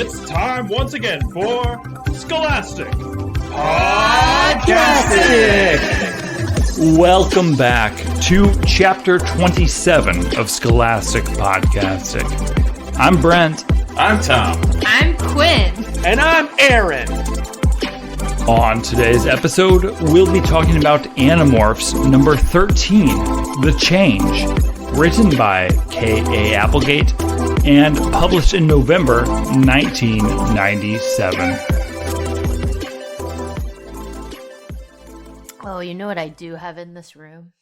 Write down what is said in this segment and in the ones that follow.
It's time once again for Scholastic Podcastic! Welcome back to Chapter 27 of Scholastic Podcastic. I'm Brent. I'm Tom. I'm Quinn. And I'm Aaron. On today's episode, we'll be talking about Animorphs number 13, The Change, written by K.A. Applegate and published in November 1997. Oh, you know what I do have in this room?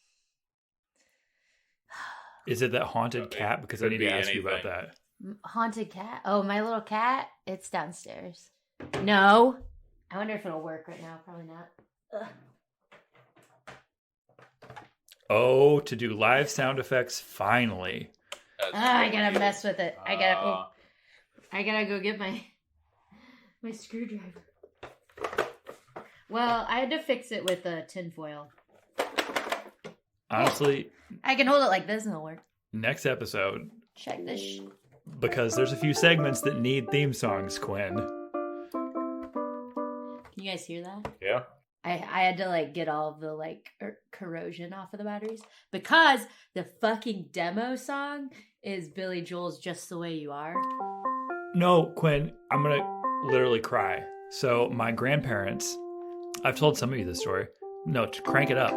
Is it that haunted cat? Because I need to ask you about that. Haunted cat? Oh, my little cat? It's downstairs. No. I wonder if it'll work right now. Probably not. Ugh. Oh, to do live sound effects, finally. I gotta mess with it. I gotta go get my screwdriver. Well, I had to fix it with a tinfoil. Honestly, I can hold it like this and it'll work. next episode, Check this. because there's a few segments that need theme songs, Quinn. Can you guys hear that? Yeah. I had to get all of the corrosion off of the batteries because the fucking demo song is Billy Joel's "Just the Way You Are." No, Quinn, I'm gonna literally cry. So my grandparents, I've told some of you this story. No, to crank it up.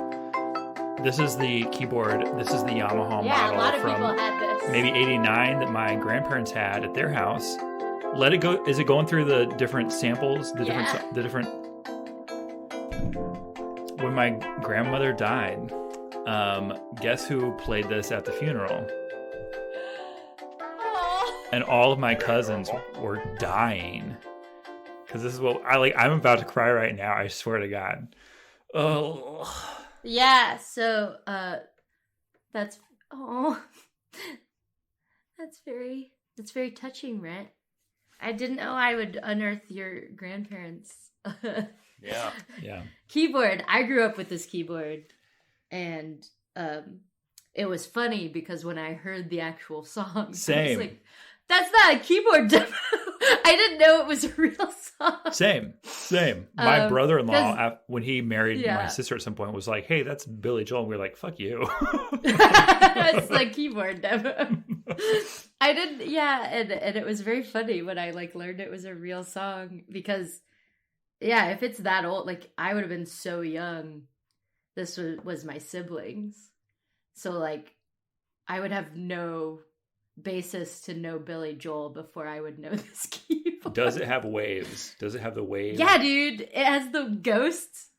This is the keyboard. This is the Yamaha Yeah, model a lot of from people had this. maybe '89 that my grandparents had at their house. Let it go. Is it going through the different samples? The different. When my grandmother died, guess who played this at the funeral? Oh. And all of my cousins were dying. Because this is what I'm about to cry right now. I swear to God. Oh. Yeah. So that's very touching, Brent. I didn't know I would unearth your grandparents' Yeah. keyboard. I grew up with this keyboard, and it was funny because when I heard the actual song, Same. I was like, "That's not a keyboard demo." I didn't know it was a real song. Same. My brother-in-law, when he married my Yeah. sister at some point, was like, "Hey, that's Billy Joel." And we were like, "Fuck you." It's like keyboard demo. I didn't, and it was very funny when I learned it was a real song because, yeah, if it's that old, I would have been so young. This was my siblings, so I would have no basis to know Billy Joel before I would know this keyboard. Does it have waves? Does it have the waves? Yeah, dude, it has the ghosts.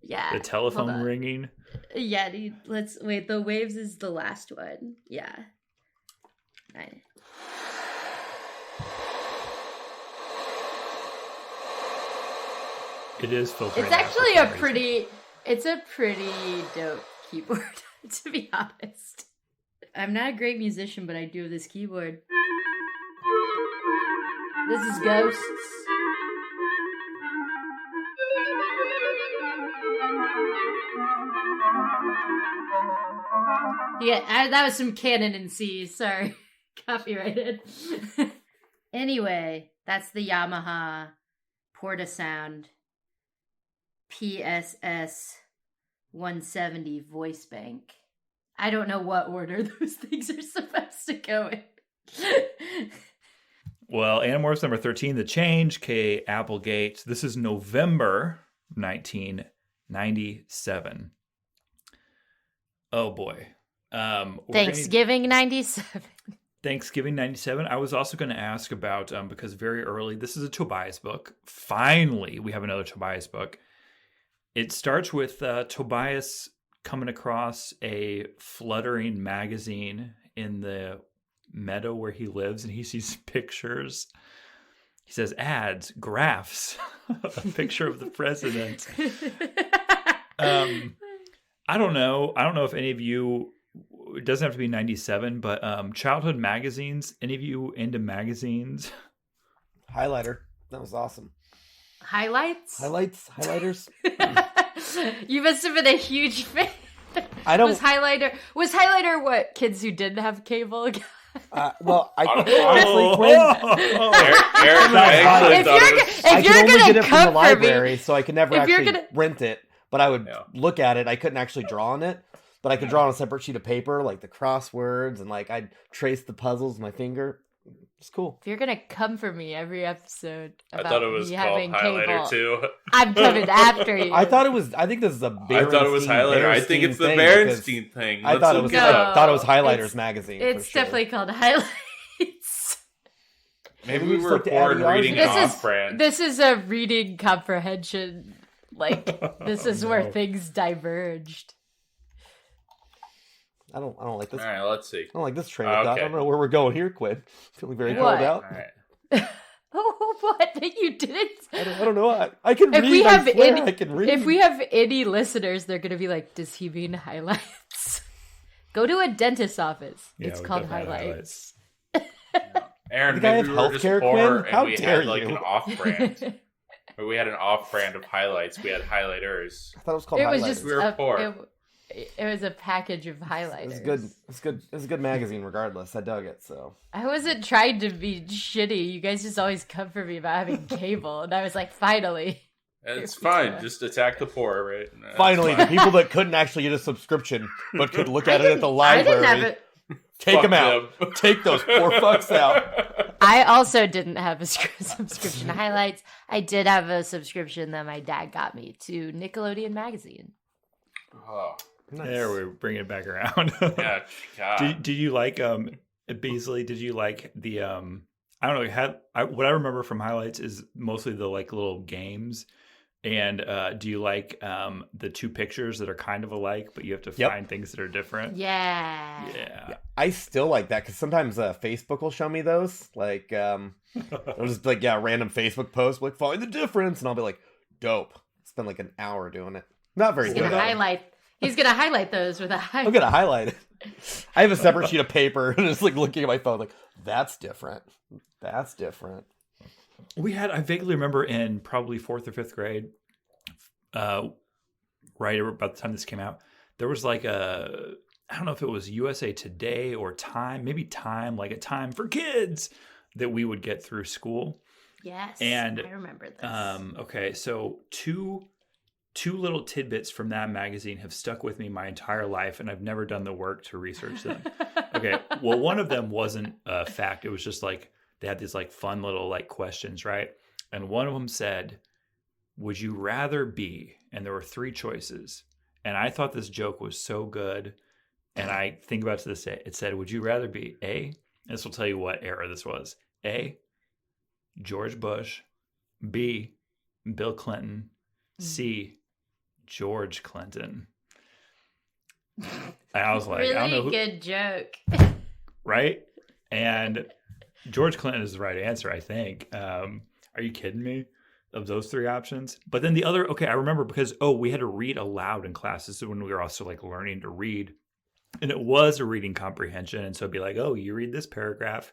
Yeah, The telephone hold on. ringing? Yeah, dude. Let's wait. The waves is the last one. Yeah. It is filtering. It's out actually for some reason. it's a pretty dope keyboard, to be honest. I'm not a great musician, but I do have this keyboard. This is Ghosts. Yeah, that was some Canon in C. Sorry. Copyrighted. Anyway, that's the Yamaha Portasound PSS270 voice bank. I don't know what order those things are supposed to go in. Well, Animorphs number 13, The Change, K. Applegate. This is November 1997. Oh boy. Thanksgiving 97. Thanksgiving 97. I was also going to ask about, because very early, this is a Tobias book. Finally, we have another Tobias book. It starts with Tobias coming across a fluttering magazine in the meadow where he lives, and he sees pictures. He says, ads, graphs, a picture of the president. I don't know. I don't know if any of you, it doesn't have to be 97, but childhood magazines, any of you into magazines? Highlighter. That was awesome. Highlighters? You must have been a huge fan. I don't. Was highlighter what kids who didn't have cable got? Well, I Oh. honestly, Quinn, Eric, I actually If thought you're it was... gonna- I if could you're only gonna get it from the comfort me- library, so I could never if you're actually gonna- rent it. But I would Yeah. look at it. I couldn't actually draw on it, but I could draw on a separate sheet of paper, like the crosswords, and like I'd trace the puzzles with my finger. It's cool. If you're gonna come for me every episode I about thought it was me called having highlighter cable, too. I'm coming after you. I thought it was. I think this is a. I thought it was highlighter. I think it's the Berenstein thing. I thought it was. No, thought it was Highlighters it's- magazine. It's for sure. definitely called highlights. Maybe We we just were looked at born Abby reading This an is- off-brand. This is a reading comprehension. Like this is where no. things diverged. I don't like this. All right, let's see. I don't like this train of thought. I Okay. don't know where we're going here, Quinn. Feeling very What? called out. All right. Oh, what? You didn't? I don't know. I can If read. we have I swear any- I can read. If we have any listeners, they're gonna be like, "Does he mean highlights?" Go to a dentist's office. Yeah, It's we called definitely have highlights. Aaron, You think I maybe have we were just healthcare, poor Quinn? How and we dare had like you. an off-brand. Or we had an off-brand of highlights. We had highlighters. I thought it was called It was Highlighters. just We were poor. it was a package of highlighters. It's good. It's good. It's a good magazine, regardless. I dug it. So I wasn't trying to be shitty. You guys just always come for me about having cable, and I was like, finally. It's Here we fine. go. Just attack the poor, right? No, it's finally, the fine. people that couldn't actually get a subscription but could look at it at the I didn't library, have it. take Fuck them out. them. Take those poor fucks out. I also didn't have a subscription to highlights. I did have a subscription that my dad got me to Nickelodeon magazine. Oh, There, we're bringing it back around. yeah, God. Did you like Beasley? Did you like the I don't know. What I remember from highlights is mostly the like little games. And do you like the two pictures that are kind of alike, but you have to Yep. find things that are different? Yeah. Yeah. I still like that because sometimes Facebook will show me those. Like, it'll just be like, random Facebook post, like, find the difference. And I'll be like, dope. Spend like an hour doing it. Not very He's good. gonna highlight. He's gonna highlight those with a I'm highlight. going to highlight it. I have a separate sheet of paper and it's like looking at my phone, like, that's different. That's different. I vaguely remember in probably 4th or 5th grade, right about the time this came out, there was like I don't know if it was USA Today or Time, maybe Time, like a Time for Kids that we would get through school. Yes, And, I remember this. Okay, so two little tidbits from that magazine have stuck with me my entire life, and I've never done the work to research them. Okay, well, one of them wasn't a fact. It was just like they had these like fun little like questions, right? And one of them said, "Would you rather be?" And there were 3 choices. And I thought this joke was so good, and I think about it to this day. It said, "Would you rather be A?" This will tell you what era this was. A, George Bush. B, Bill Clinton. C, George Clinton. And I was like, really I don't know who, good joke. right? And George Clinton is the right answer, I think. Are you kidding me? Of those 3 options. But then the other, okay, I remember because, we had to read aloud in class. This is when we were also like learning to read. And it was a reading comprehension. And so it'd be like, you read this paragraph.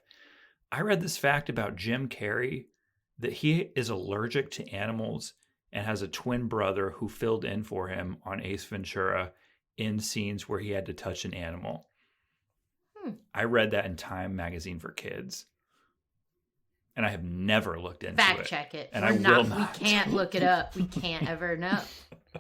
I read this fact about Jim Carrey that he is allergic to animals and has a twin brother who filled in for him on Ace Ventura in scenes where he had to touch an animal. I read that in Time magazine for kids. And I have never looked into Fact it. check it. And We're I will We not. can't look it up. We can't ever know.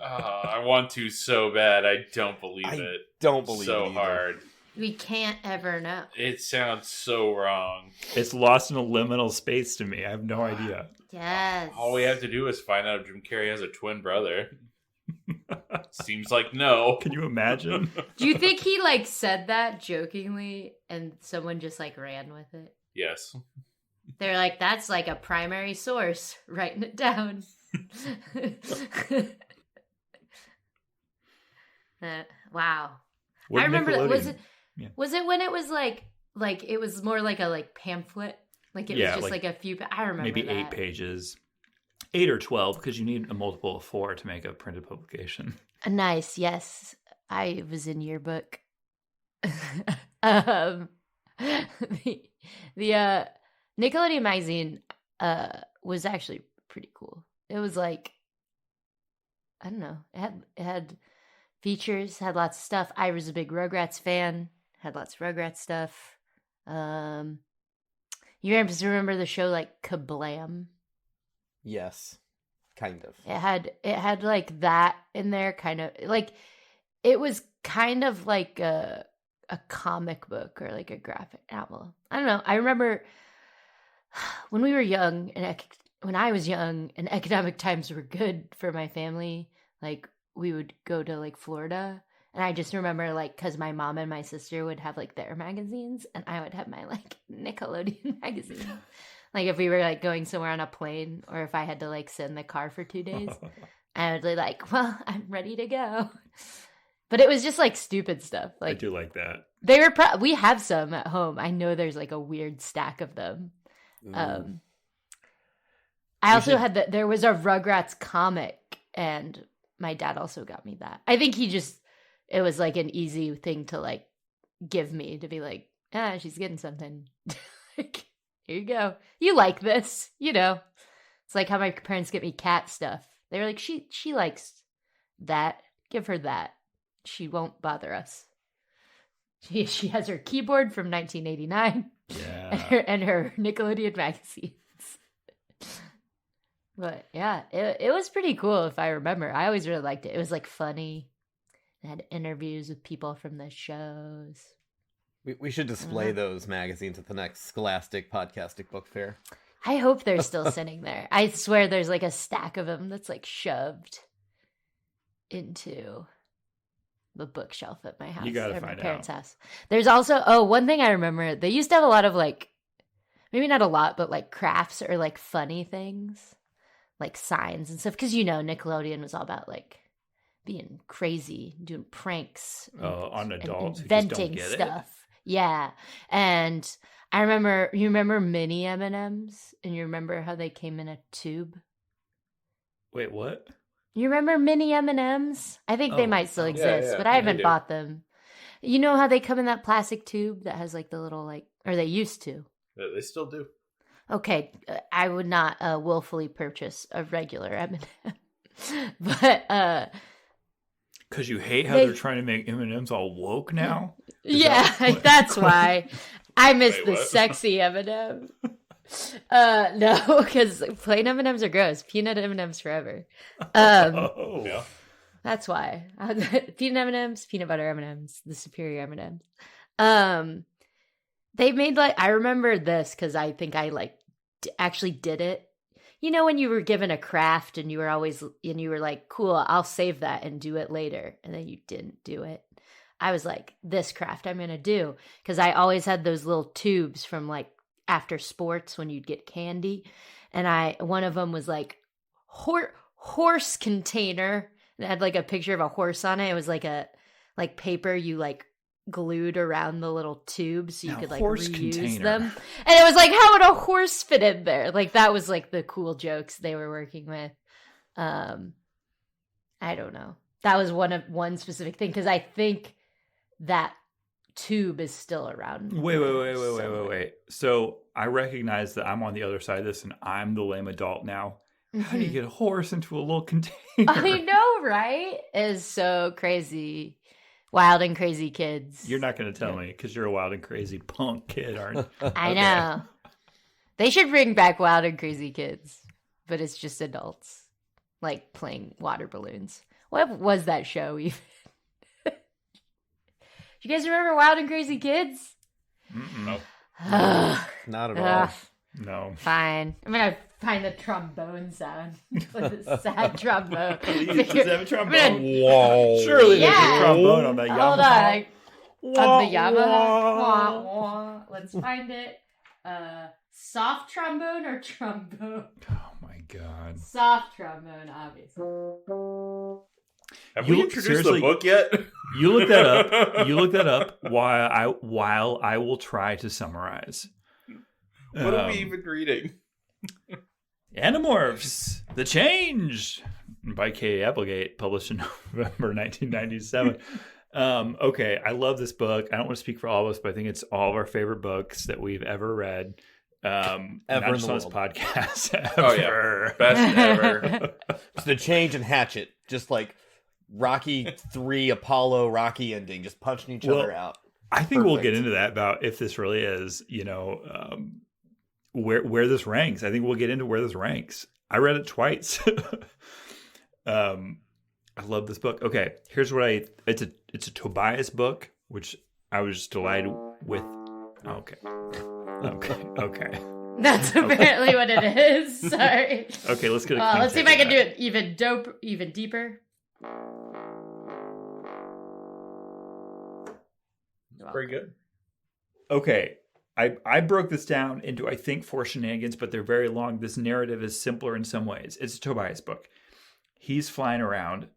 I want to so bad. I don't believe I it. don't believe so it either. hard. We can't ever know. It sounds so wrong. It's lost in a liminal space to me. I have no idea. Yes. All we have to do is find out if Jim Carrey has a twin brother. Seems like no. Can you imagine? Do you think he like said that jokingly and someone just like ran with it? Yes. They're like, that's like a primary source. Writing it down. Wow. What I remember. Nickelodeon- Was it when it was like it was more like a like pamphlet? Like it Yeah, was just like, like a few. I remember maybe that. 8 pages. 8 or 12 because you need a multiple of 4 to make a printed publication. Nice. Yes, I was in your book. The Nickelodeon magazine was actually pretty cool. It was like, I don't know. It had features, had lots of stuff. I was a big Rugrats fan. Had lots of Rugrats stuff. You remember the show like Kablam? Yes, kind of. It had like that in there, kind of like it was kind of like a comic book or like a graphic novel. I don't know. I remember when we were young and when I was young and economic times were good for my family, like we would go to like Florida. And I just remember, like, because my mom and my sister would have, like, their magazines, and I would have my, like, Nickelodeon magazine. Like, if we were, like, going somewhere on a plane, or if I had to, like, sit in the car for 2 days, I would be like, well, I'm ready to go. But it was just, like, stupid stuff. Like, I do like that. They were, we have some at home. I know there's, like, a weird stack of them. I also had there was a Rugrats comic, and my dad also got me that. I think it was like an easy thing to like give me to be like, she's getting something. Like, here you go. You like this, you know. It's like how my parents get me cat stuff. They were like, she likes that. Give her that. She won't bother us. She has her keyboard from 1989. Yeah. and her Nickelodeon magazines. But yeah, it was pretty cool if I remember. I always really liked it. It was like funny. They had interviews with people from the shows. We should display those magazines at the next Scholastic Podcastic book fair. I hope they're still sitting there. I swear there's like a stack of them that's like shoved into the bookshelf at my house. You gotta or find my parents' out. house. There's also, one thing I remember, they used to have a lot of like, maybe not a lot, but like crafts or like funny things, like signs and stuff. Because, you know, Nickelodeon was all about like being crazy, doing pranks. On adults and who just inventing don't get stuff. Yeah. And I remember, you remember mini M&Ms? And you remember how they came in a tube? Wait, what? You remember mini M&Ms? I think they might still exist, but I haven't do. bought them. You know how they come in that plastic tube that has like the little like, or they used to. They still do. Okay, I would not willfully purchase a regular M&M. But Because you hate how they're trying to make M&M's all woke now? Yeah, that's why. I miss Wait, the what? sexy M&M. No, because plain M&Ms are gross. Peanut M&Ms forever. Oh. Yeah. That's why. Peanut M&Ms, peanut butter M&Ms, the superior M&Ms. They made like, I remember this because I think I like actually did it. You know, when you were given a craft and you were like, cool, I'll save that and do it later. And then you didn't do it. I was like, this craft I'm going to do. Because I always had those little tubes from like after sports when you'd get candy. And one of them was like horse container. It had like a picture of a horse on it. It was like a paper you like glued around the little tubes so you could like reuse them. And it was like, how would a horse fit in there? Like that was like the cool jokes they were working with. I don't know. That was one specific thing because I think that tube is still around. Wait. So I recognize that I'm on the other side of this and I'm the lame adult now. How do you get a horse into a little container? I know, right? It's so crazy. Wild and crazy kids. You're not going to tell me because you're a wild and crazy punk kid, aren't you? I know. They should bring back wild and crazy kids, but it's just adults, like playing water balloons. What was that show even? You guys remember Wild and Crazy Kids? No. Not at all. No. Fine. I'm going to find the trombone sound. The sad trombone. Please, does it have a trombone? Whoa. Surely there's Yeah. a trombone on that Yamaha. Hold on. On the Yamaha. Wah, wah. Let's find it. Soft trombone or trombone? Oh my god. Soft trombone, obviously. Have You we introduced the seriously- book yet? You look that up. You look that up while I will try to summarize. What are we even reading? Animorphs, The Change by K. Applegate, published in November 1997. Okay, I love this book. I don't want to speak for all of us, but I think it's all of our favorite books that we've ever read. Not Ever in just the on this world. podcast. Oh, yeah. Ever. Best ever. It's the Change and Hatchet, just like Rocky 3 Apollo Rocky ending, just punching each other out. I think we'll get Perfect. into that about if this really is, where this ranks. I think we'll get into where this ranks. I read it twice. I love this book. Okay, here's what it's a Tobias book, which I was delighted with. Okay. That's apparently what it is. Sorry. Okay, let's get let's see if I can do it even deeper. Pretty good. Okay. I broke this down into, I think, 4 shenanigans, but they're very long. This narrative is simpler in some ways. It's a Tobias book. He's flying around,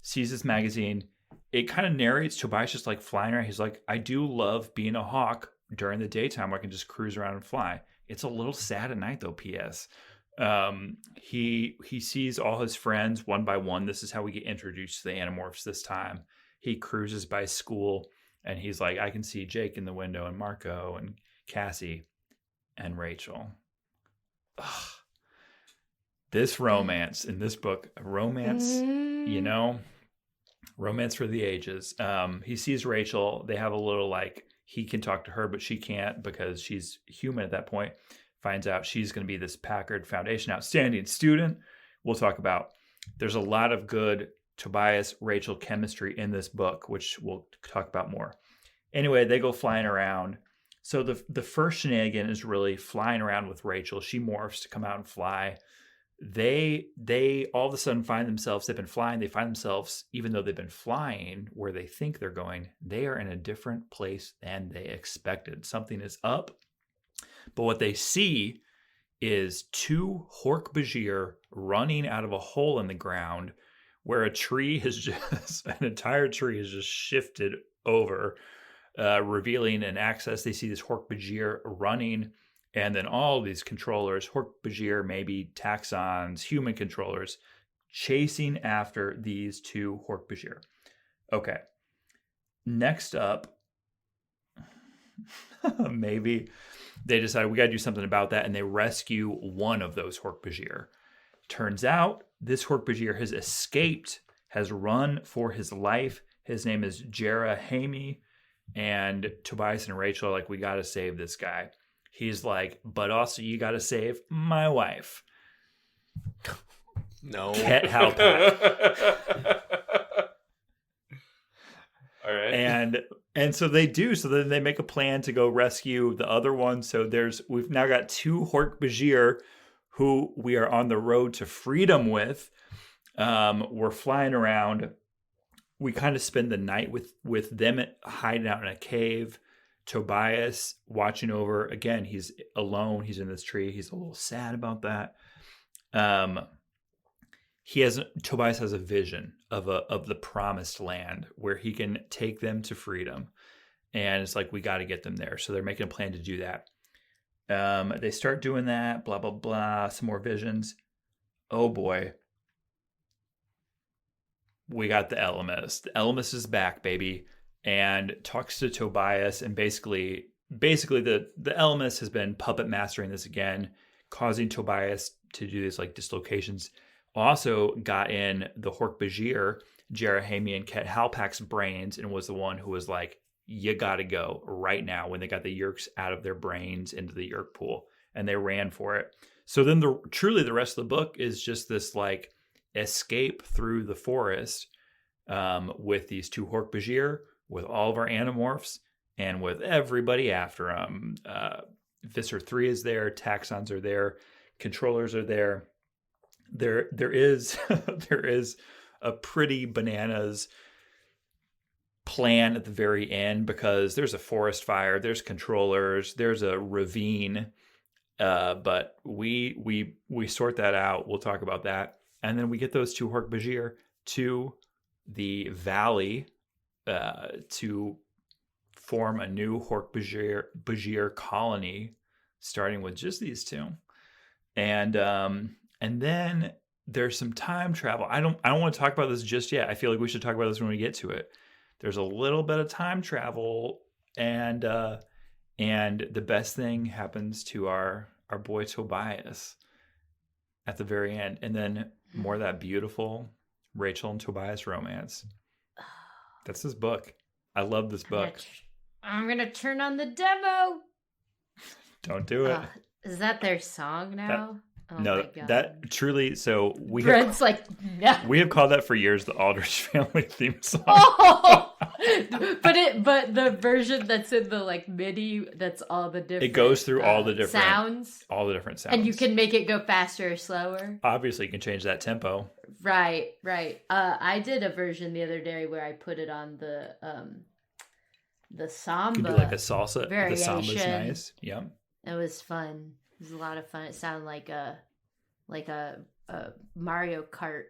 sees this magazine. It kind of narrates Tobias just like flying around. He's like, I do love being a hawk during the daytime where I can just cruise around and fly. It's a little sad at night though, P.S. He sees all his friends one by one. This is how we get introduced to the Animorphs this time. He cruises by school and he's like, I can see Jake in the window and Marco and Cassie and Rachel. Ugh. This romance in this book, romance, romance for the ages. He sees Rachel. They have a little like, he can talk to her, but she can't because she's human at that point. Finds out she's going to be this Packard Foundation outstanding student. We'll talk about. There's a lot of good Tobias, Rachel chemistry in this book, which we'll talk about more. Anyway, they go flying around. So the first shenanigan is really flying around with Rachel. She morphs to come out and fly. They all of a sudden find themselves, they've been flying, they find themselves, even though they've been flying where they think they're going, they are in a different place than they expected. Something is up. But what they see is 2 Hork-Bajir running out of a hole in the ground where a tree has just, an entire tree has just shifted over, revealing an access. They see this Hork-Bajir running. And then all these controllers, Hork-Bajir, maybe taxons, human controllers, chasing after these 2 Hork-Bajir. Okay. Next up, maybe they decide we got to do something about that, and they rescue one of those Hork-Bajir. Turns out this Hork-Bajir has escaped, has run for his life. His name is Jerahami, and Tobias and Rachel are like, we got to save this guy. He's like, but also you got to save my wife. No. Can't help it. All right. And so they do. So then they make a plan to go rescue the other one. So we've now got 2 Hork-Bajir who we are on the road to freedom with. We're flying around. We kind of spend the night with them hiding out in a cave. Tobias watching over, again, he's alone. He's in this tree. He's a little sad about that. Tobias has a vision of the promised land where he can take them to freedom. And it's like, we got to get them there. So they're making a plan to do that. They start doing that, blah, blah, blah, some more visions. Oh boy. We got the Ellimist. The Ellimist is back, baby. And talks to Tobias, and basically the Ellimist has been puppet mastering this again, causing Tobias to do these like dislocations. Also got in the Hork-Bajir, Jerahami and Ket Halpak's brains, and was the one who was like, you gotta go right now, when they got the Yeerks out of their brains into the Yeerk pool, and they ran for it. So then truly the rest of the book is just this like escape through the forest with these 2 Hork-Bajir, with all of our Animorphs, and with everybody after them. Visser 3 is there, taxons are there, controllers are there. There is there is a pretty bananas plan at the very end, because there's a forest fire, there's controllers, there's a ravine, but we sort that out. We'll talk about that, and then we get those 2 Hork-Bajir to the valley to form a new Hork-Bajir colony, starting with just these 2, and then there's some time travel. I don't want to talk about this just yet. I feel like we should talk about this when we get to it. There's a little bit of time travel, and the best thing happens to our boy Tobias at the very end, and then more of that beautiful Rachel and Tobias romance. That's this book. I love this book. I'm gonna turn on the demo. Don't do it. Is that their song now? No, my God. that truly. So Brent's like, no. We have called that for years the Aldrich family theme song. Oh! but the version that's in the like MIDI, that's all the different. It goes through all the different sounds, and you can make it go faster or slower. Obviously, you can change that tempo. Right. I did a version the other day where I put it on the samba. You can do like a salsa. variation. The samba's nice. Yeah. It was fun. It was a lot of fun. It sounded like a Mario Kart.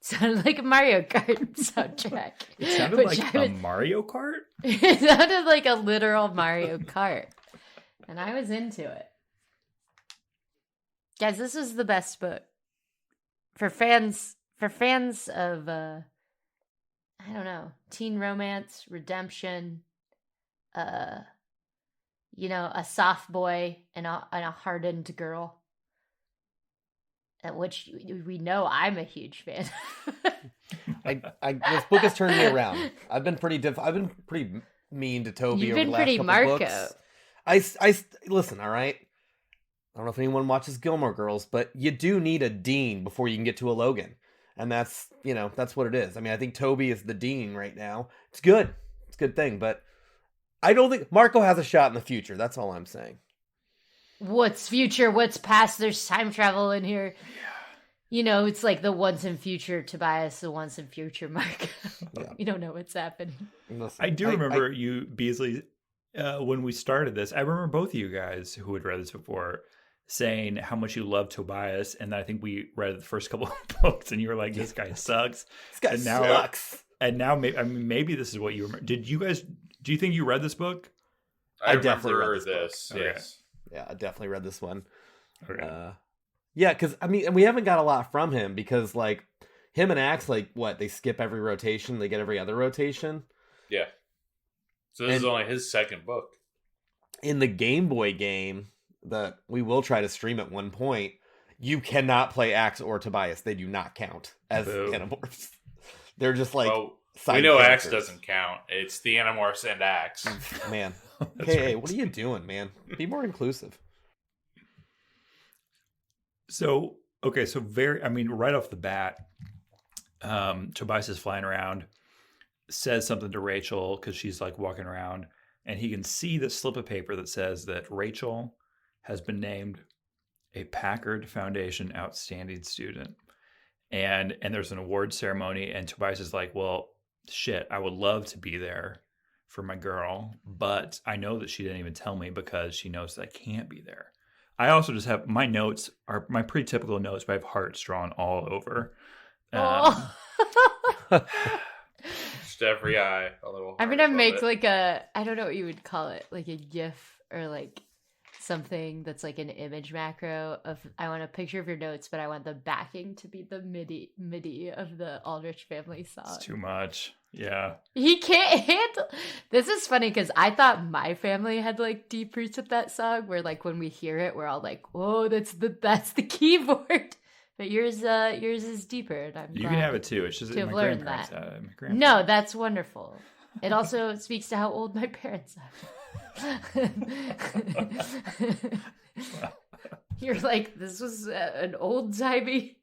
Sounded like a Mario Kart soundtrack. It sounded like a Mario Kart? It sounded like a literal Mario Kart. And I was into it. Guys, this was the best book. For fans of I don't know, teen romance, redemption, a soft boy and a hardened girl. Which we know I'm a huge fan. This book has turned me around. I've been pretty mean to Toby. You've over been the last pretty couple Marco. books. I listen. All right. I don't know if anyone watches Gilmore Girls, but you do need a Dean before you can get to a Logan, and that's what it is. I mean, I think Toby is the Dean right now. It's good. It's a good thing, but I don't think Marco has a shot in the future. That's all I'm saying. What's future? What's past? There's time travel in here. Yeah. It's like the once in future Tobias, the once in future Mark. Yeah. You don't know what's happening. Listen, I do remember you, Beasley, when we started this. I remember both of you guys who had read this before saying how much you love Tobias, and I think we read the first couple of books, and you were like, "This guy sucks." This guy sucks. And now, maybe this is what you remember. Did you guys? Do you think you read this book? I definitely remember read this this. Yes. Yeah, I definitely read this one. Okay. Yeah, because we haven't got a lot from him because like him and Axe, like what, they skip every rotation, they get every other rotation. Yeah. So this is only his second book. In the Game Boy game that we will try to stream at one point, you cannot play Axe or Tobias. They do not count as Animorphs. They're just like we know characters. Axe doesn't count. It's the Animorphs and Axe. Man. Hey, right. What are you doing, man? Be more inclusive. So right off the bat, Tobias is flying around, says something to Rachel because she's like walking around, and he can see the slip of paper that says that Rachel has been named a Packard Foundation Outstanding Student. And there's an award ceremony, and Tobias is like, well, shit, I would love to be there for my girl, but I know that she didn't even tell me because she knows that I can't be there. I also just have my notes are my pretty typical notes, but I have hearts drawn all over. Just every eye, a little. I'm gonna make like I don't know what you would call it, like a GIF or like something that's like an image macro of I want a picture of your notes, but I want the backing to be the MIDI of the Aldrich family song. It's too much. Yeah. He can't handle. This is funny because I thought my family had like deep roots with that song, where like when we hear it, we're all like, "Whoa, that's the keyboard." But yours is deeper, and I'm. You can have it too. It's just to have my learned grandparents that. had it. No, that's wonderful. It also speaks to how old my parents are. You're like, this was an old timey.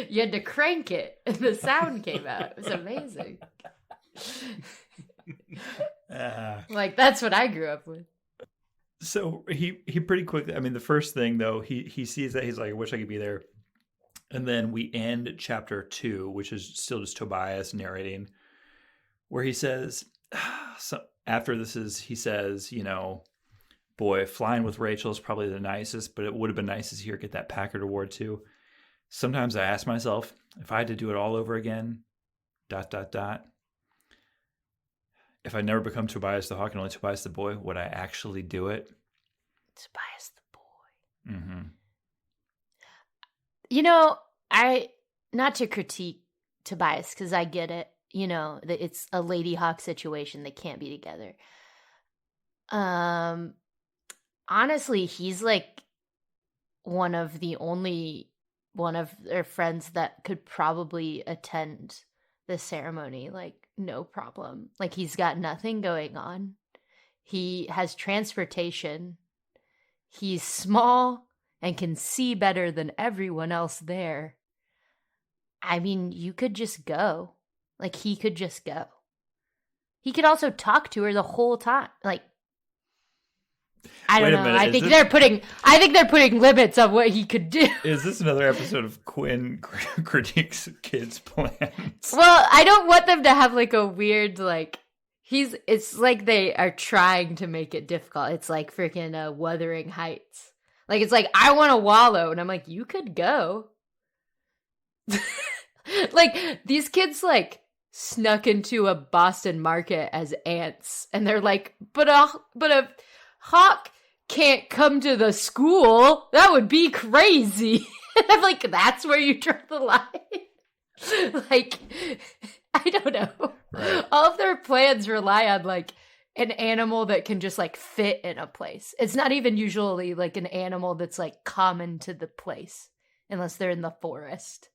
You had to crank it, and the sound came out. It was amazing. Like that's what I grew up with. So he pretty quickly. I mean, the first thing though, he sees that, he's like, I wish I could be there. And then we end chapter 2, which is still just Tobias narrating, where he says, so after this is, he says, boy, flying with Rachel is probably the nicest, but it would have been nice to see her get that Packard Award too. Sometimes I ask myself, if I had to do it all over again, ... If I never become Tobias the Hawk and only Tobias the Boy, would I actually do it? Tobias the Boy. Mm-hmm. I not to critique Tobias because I get it. That it's a Lady Hawk situation. They can't be together. Honestly, he's like one of their friends that could probably attend the ceremony. Like no problem. Like, he's got nothing going on. He has transportation. He's small and can see better than everyone else there. I mean, you could just go. Like, he could just go. He could also talk to her the whole time. Like, I don't know. I think they're putting limits on what he could do. Is this another episode of Quinn critiques kids' plans? Well, I don't want them to have like a weird like. It's like they are trying to make it difficult. It's like freaking Wuthering Heights. Like, it's like, I want to wallow, and I'm like, you could go. Like, these kids like snuck into a Boston market as ants, and they're like, but a hawk can't come to the school. That would be crazy. And I'm like, that's where you draw the line. Like, I don't know. Right. All of their plans rely on like an animal that can just like fit in a place. It's not even usually like an animal that's like common to the place unless they're in the forest.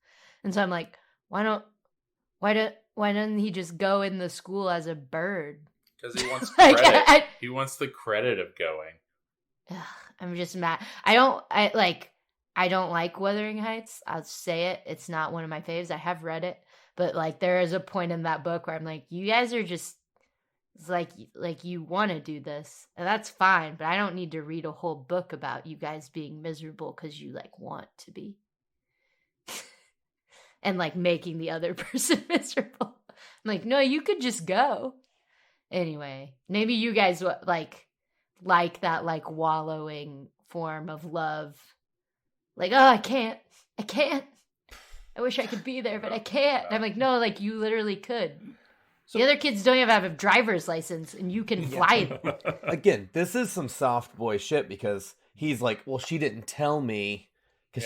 And so I'm like, why doesn't he just go in the school as a bird? Because he wants Like, credit. He wants the credit of going. I'm just mad. I don't like Wuthering Heights. I'll say it. It's not one of my faves. I have read it, but like there is a point in that book where I'm like, you guys are just it's like you want to do this, and that's fine, but I don't need to read a whole book about you guys being miserable because you like want to be. And like making the other person miserable. I'm like, no, you could just go. Anyway, maybe you guys like that like wallowing form of love. Like, oh, I can't. I wish I could be there, but I can't. And I'm like, no, like you literally could. So, the other kids don't even have a driver's license, and you can fly. Again, this is some soft boy shit because he's like, well, she didn't tell me.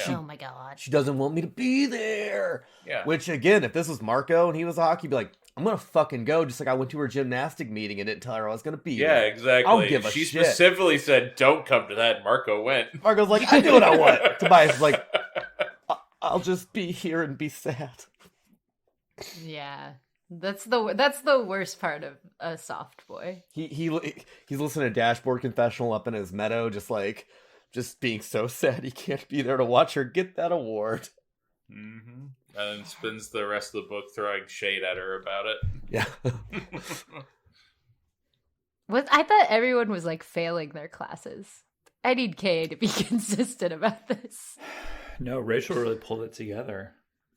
Oh my god. She doesn't want me to be there. Yeah. Which, again, if this was Marco and he was a hockey, he'd be like, I'm going to fucking go, just like I went to her gymnastic meeting and didn't tell her I was going to be there. Yeah, exactly. I don't give a she shit. specifically said, don't come to that. Marco went. Marco's like, I do what I want. Tobias is like, I'll just be here and be sad. Yeah. That's the worst part of a soft boy. He's listening to Dashboard Confessional up in his meadow, just being so sad he can't be there to watch her get that award. Mm-hmm. And then spends the rest of the book throwing shade at her about it. Yeah. I thought everyone was like failing their classes. I need Kay to be consistent about this. No, Rachel really pulled it together.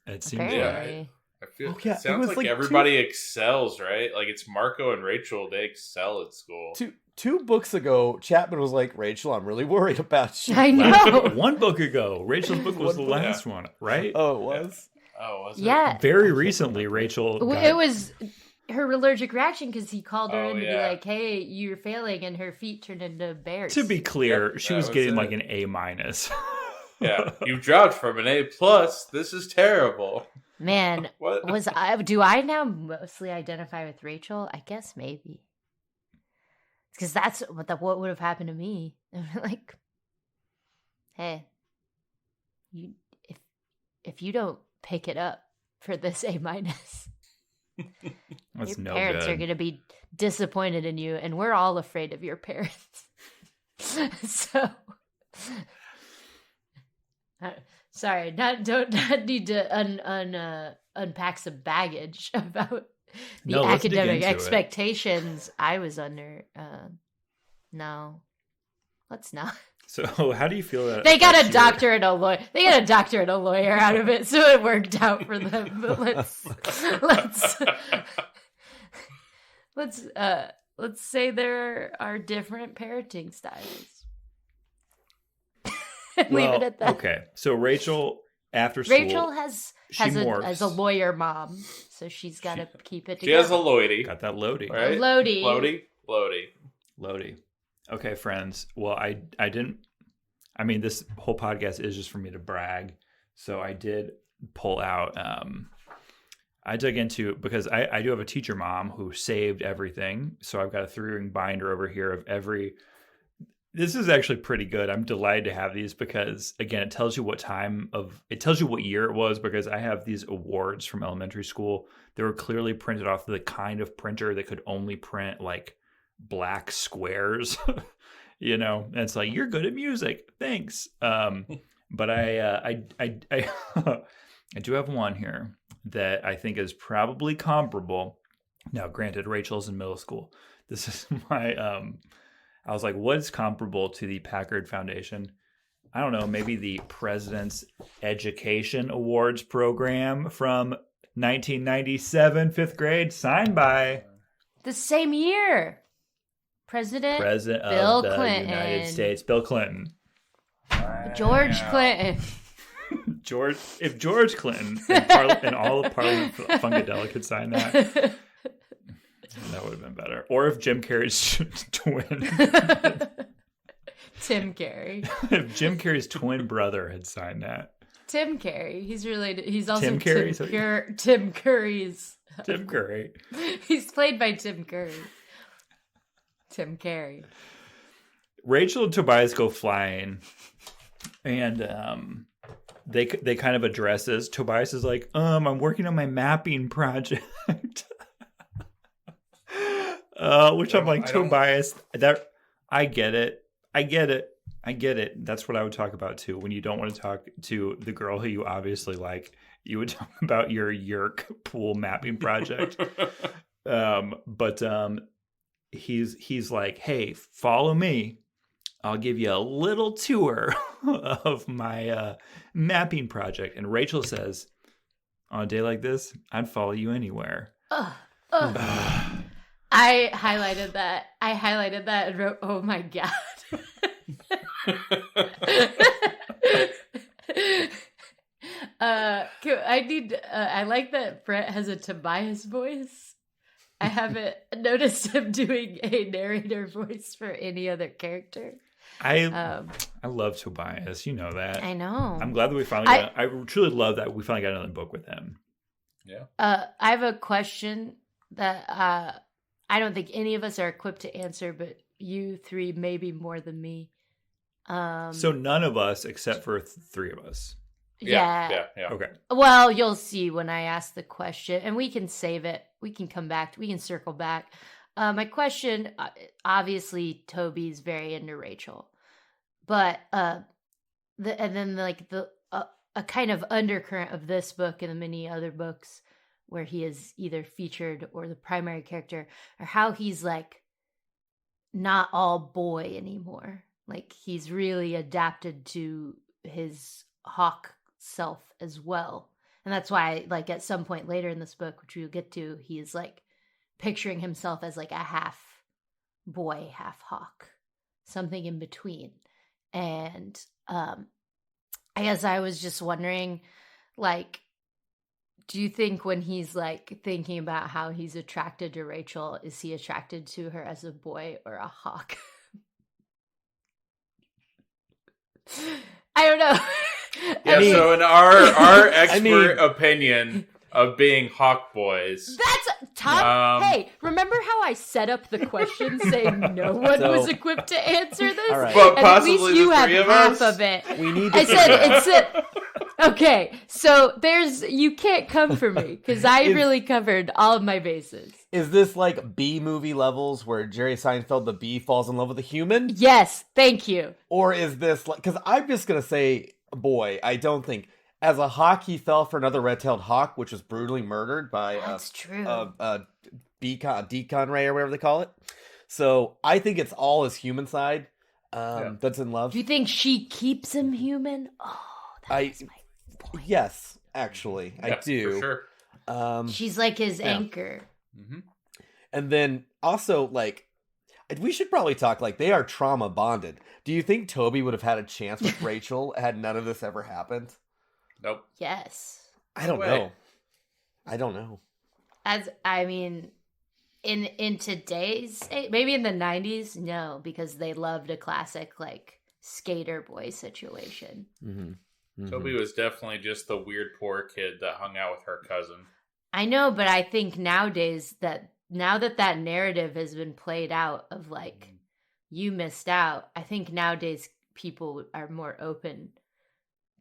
It seems Apparently. like. I feel yeah, it sounds like everybody excels, right? Like it's Marco and Rachel, they excel at school. Two books ago, Chapman was like, Rachel, I'm really worried about you. I know. One book ago. Rachel's book was the last one, right? Oh, it was? Oh, was it? Yeah. Very recently, Rachel. It was her allergic reaction because he called her in to be yeah. like, hey, you're failing, and her feet turned into bears. To be clear, Yep, she that was was getting it. like an A-. Yeah, you dropped from an A+. This is terrible. Man, What? do I now mostly identify with Rachel? I guess maybe. Because that's what would have happened to me. Like, hey, if you don't pick it up for this A-, That's your no parents good. are going to be disappointed in you, and we're all afraid of your parents. So, sorry, don't need to unpack some baggage about the No, let's dig academic into it. expectations I was under. No, let's not. So, how do you feel that They got a affects your- doctor and a lawyer. They got a doctor and a lawyer out of it, so it worked out for them. But let's say there are different parenting styles. Leave it at that. Okay, so Rachel after school. Rachel has morphs. as a lawyer mom, so she's got to keep it She together. has a Lloydie. Got that Lodi. Right? Lodi. Lodi. Okay, friends. Well, I didn't. I mean, this whole podcast is just for me to brag. So I did pull out. I dug into because I do have a teacher mom who saved everything. So I've got a 3-ring binder over here of every This is actually pretty good. I'm delighted to have these because, again, it tells you what year it was, because I have these awards from elementary school. They were clearly printed off the kind of printer that could only print like black squares, and it's like, you're good at music. Thanks. But I do have one here that I think is probably comparable. Now, granted, Rachel's in middle school. This is my, I was like, what is comparable to the Packard Foundation? I don't know, maybe the President's Education Awards program from 1997, 5th grade, signed by the same year. President Bill of the Clinton. United States, Bill Clinton. George Clinton. If George Clinton and all of Parliament Funkadelic could sign that. That would have been better. Or if Jim Carrey's twin. Tim Carrey. If Jim Carrey's twin brother had signed that. Tim Carrey. He's related. He's also Tim Curry's. Tim Curry's. Tim Curry. He's played by Tim Curry. Tim Carrey. Rachel and Tobias go flying. And they kind of address this. Tobias is like, I'm working on my mapping project. Which I'm like, Tobias, that I get it. That's what I would talk about too. When you don't want to talk to the girl who you obviously like, you would talk about your Yerk pool mapping project. But he's like, hey, follow me. I'll give you a little tour of my mapping project. And Rachel says, on a day like this, I'd follow you anywhere. I highlighted that. And wrote, oh my God. I like that Brent has a Tobias voice. I haven't noticed him doing a narrator voice for any other character. I love Tobias. You know that. I know. I'm glad that we finally got. I truly love that we finally got another book with him. Yeah. I have a question that I don't think any of us are equipped to answer, but you three maybe more than me. So none of us except for three of us. Yeah. Okay. Well, you'll see when I ask the question, and we can save it. We can come back. We can circle back. My question, obviously, Toby's very into Rachel, but a kind of undercurrent of this book and the many other books where he is either featured or the primary character, or how he's like not all boy anymore. Like he's really adapted to his hawk self as well. And that's why, like, at some point later in this book, which we'll get to, he is like picturing himself as like a half boy, half hawk, something in between. And I guess I was just wondering, like, do you think when he's like thinking about how he's attracted to Rachel, is he attracted to her as a boy or a hawk? I don't know. Yeah, so in our expert opinion of being hawk boys, that's top. Hey, remember how I set up the question saying no one was equipped to answer this? All right. But and possibly at least you the have three of half us? of it. We need I said okay, so you can't come for me because I really covered all of my bases. Is this like B movie levels where Jerry Seinfeld, the bee, falls in love with a human? Yes, thank you. Or is this like, because I'm just going to say, boy, I don't think. As a hawk, he fell for another red-tailed hawk, which was brutally murdered by That's true. Decon Ray or whatever they call it. So I think it's all his human side that's in love. Do you think she keeps him human? Oh, that's my point. Yes, actually, I do. For sure. She's like his anchor. Mm-hmm. And then also, like, we should probably talk, like, they are trauma bonded. Do you think Toby would have had a chance with Rachel had none of this ever happened? Nope. Yes. I don't know. As I mean, in today's, maybe in the 90s, no, because they loved a classic like skater boy situation. Mm-hmm. Mm-hmm. Toby was definitely just the weird poor kid that hung out with her cousin. I know, but I think nowadays that now that narrative has been played out of like you missed out. I think nowadays people are more open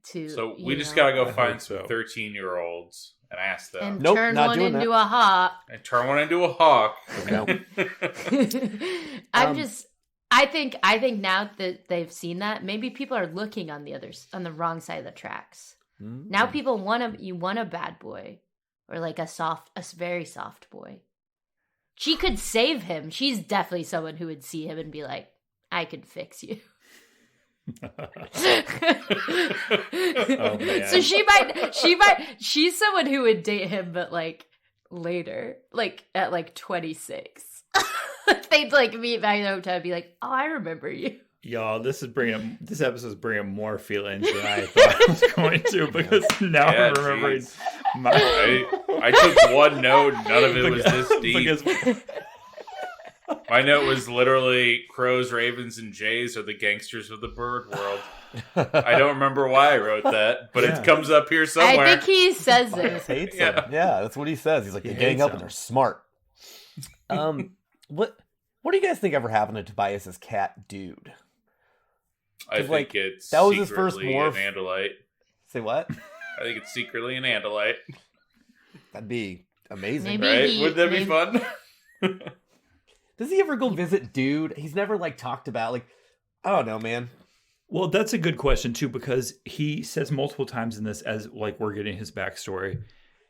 to. So we just gotta go I find hope some so. 13-year-olds and ask them. and Nope, turn not one doing into that. a hawk. And turn one into a hawk. No. I think now that they've seen that, maybe people are looking on the wrong side of the tracks. Mm. Now people want a bad boy, or like a very soft boy. She could save him. She's definitely someone who would see him and be like, I can fix you. Oh, man. So she's someone who would date him, but like later, like at like 26. They'd like meet back in the hotel and be like, oh, I remember you. Y'all, this episode's bringing more feelings than I thought it was going to, because now Yeah, I'm remembering jeez. my. I took one note. None of it was this deep. Because My note was literally crows, ravens, and jays are the gangsters of the bird world. I don't remember why I wrote that, but Yeah. it comes up here somewhere. I think he says Tobias it. hates Yeah. them. Yeah, that's what he says. He's like, He they gang hates up them. and they're smart. What do you guys think ever happened to Tobias's cat, Dude? I 'Cause, think like, it's that was his first secretly morph. an Andalite. Say what? I think it's secretly an Andalite. That'd be amazing. Maybe Right? he- Would that be maybe- fun? Does he ever go visit Dude? He's never like talked about like, I don't know, man. Well, that's a good question too, because he says multiple times in this, as like we're getting his backstory.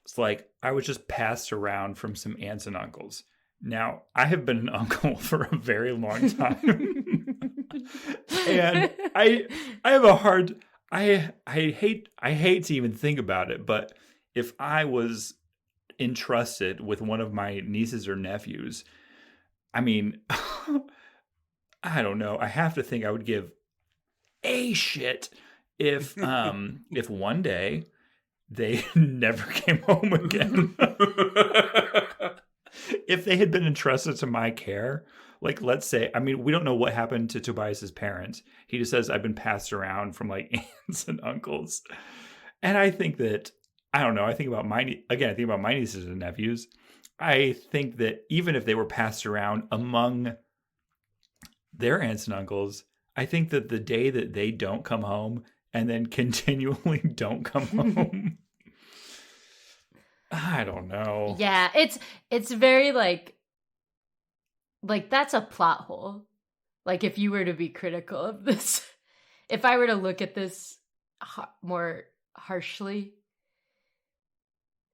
It's like, I was just passed around from some aunts and uncles. Now, I have been an uncle for a very long time. And I have a hard, I hate to even think about it, but if I was entrusted with one of my nieces or nephews, I mean, I don't know. I have to think I would give a shit if one day they never came home again. If they had been entrusted to my care, like, let's say, I mean, we don't know what happened to Tobias's parents. He just says, I've been passed around from like aunts and uncles. And I think that, I don't know, I think about my nieces and nephews. I think that even if they were passed around among their aunts and uncles, I think that the day that they don't come home and then continually don't come home, I don't know. Yeah, it's very like that's a plot hole. Like, if you were to be critical of this, if I were to look at this more harshly,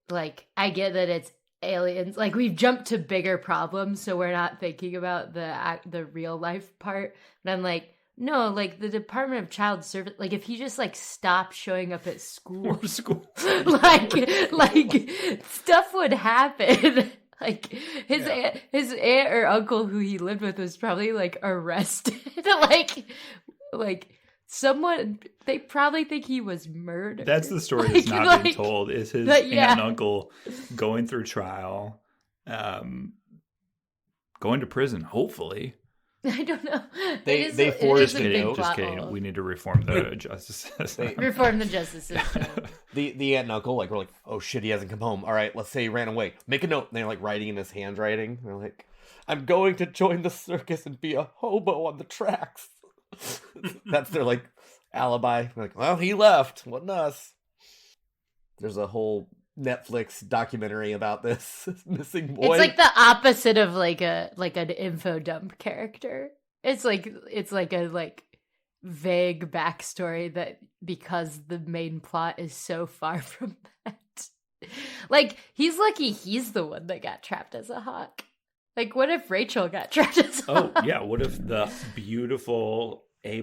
like, I get that it's aliens. Like, we've jumped to bigger problems, so we're not thinking about the real life part. But I'm like, no, like the Department of Child Service, like if he just like stopped showing up at school, like stuff would happen. Like his aunt or uncle who he lived with was probably like arrested. like someone, they probably think he was murdered. That's the story that's not being told, is his aunt and uncle going through trial, going to prison, hopefully. I don't know. They forged a it big out. Just plot kidding. hole. We need to reform the justice system. Reform the justice system. The aunt and uncle, like, we're like, oh shit, he hasn't come home. All right, let's say he ran away. Make a note. And they're like writing in his handwriting. They're like, I'm going to join the circus and be a hobo on the tracks. That's their like alibi. They're like, well, he left. Wasn't us. There's a whole Netflix documentary about this missing boy. It's like the opposite of like an info dump character. It's like a vague backstory that, because the main plot is so far from that. Like, he's lucky he's the one that got trapped as a hawk. Like, what if Rachel got trapped as a hawk? Oh, yeah. What if the beautiful A+,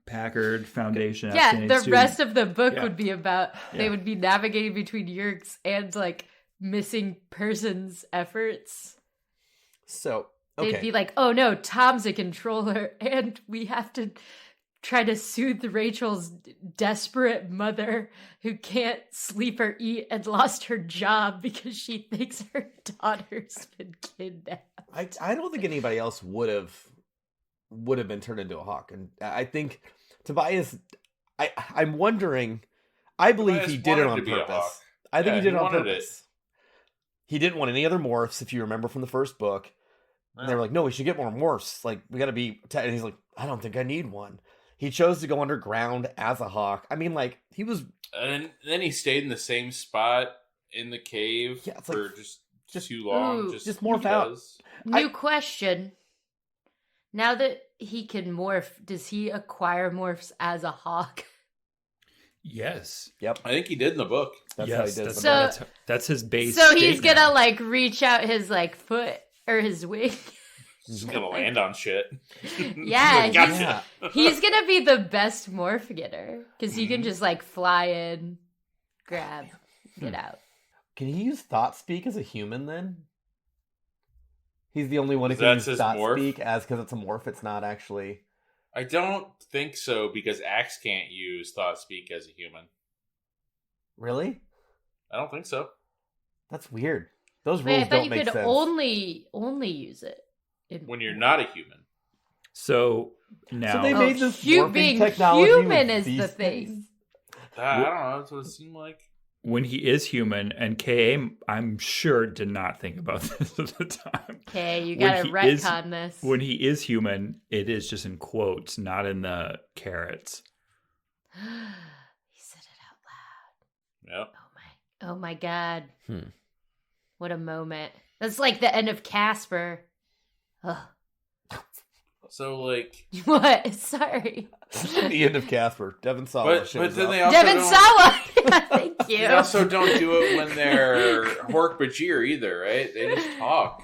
Packard Foundation. Yeah, the student. rest of the book Yeah. would be about, they Yeah. would be navigating between Yerkes and like missing persons efforts. so They'd okay. be like, oh no, Tom's a controller, and we have to try to soothe Rachel's desperate mother who can't sleep or eat and lost her job because she thinks her daughter's been kidnapped. I don't think anybody else would have been turned into a hawk, and I think Tobias. I'm wondering. I believe Tobias he did it wanted on to be a hawk. purpose. I think Yeah, he did he it on wanted purpose. He didn't want any other morphs, if you remember from the first book. And they were like, no, we should get more morphs. Like, we got to be... And he's like, I don't think I need one. He chose to go underground as a hawk. I mean, like, he was... And then he stayed in the same spot in the cave for like, just too long. Ooh. Just morph out. New question. Now that he can morph, does he acquire morphs as a hawk? Yes. Yep. I think he did in the book. That's how he did it. That's his base. So he's statement. gonna like reach out his like foot or his wing. He's gonna land on shit. Yeah, Gotcha. he's gonna be the best morph getter because he can just like fly in, grab, get out. Can he use thought speak as a human then? He's the only one who can That's use his thought morph? speak as because it's a morph. It's not actually. I don't think so because Axe can't use thought speak as a human. Really? I don't think so. That's weird. Those Wait, rules I thought don't you make could sense. only use it When you're not a human. So now So they made this you morphing being technology human with is these the things? thing. I don't know. That's what it seemed like. when he is human, and KA, I'm sure did not think about this at the time. Okay, you When gotta he retcon this. When he is human, it is just in quotes, not in the carrots. He said it out loud. Yep. Oh my god. What a moment. That's like the end of Casper. Ugh. So like, What? Sorry. The end of Casper. Devin Sawa but shows then up. they also Devin don't, Sawa! Thank you. They also don't do it when they're Hork Bajir either, right? They just talk.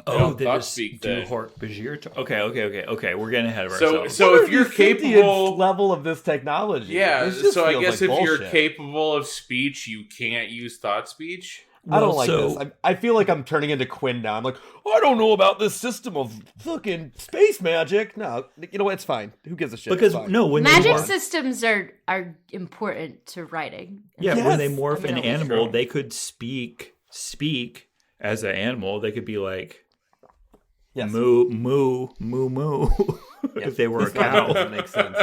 Oh, they thought just speak do then. Hork Bajir. Okay. We're getting ahead of So ourselves. so What if are you're the sentience capable, level of this technology, yeah. This just So I feels guess like if you're bullshit. capable of speech, you can't use thought speech. I don't Well, like so- this. I feel like I'm turning into Quinn now. I'm like, I don't know about this system of fucking space magic. No, you know what? It's fine. Who gives a shit? because It's fine. no, when Magic they morph, systems are important to writing. yeah, Yes. when they morph I mean, an that's animal, true. they could speak as an animal. They could be like Yes. moo moo moo moo Yeah. if they were a This logic cow, doesn't make sense.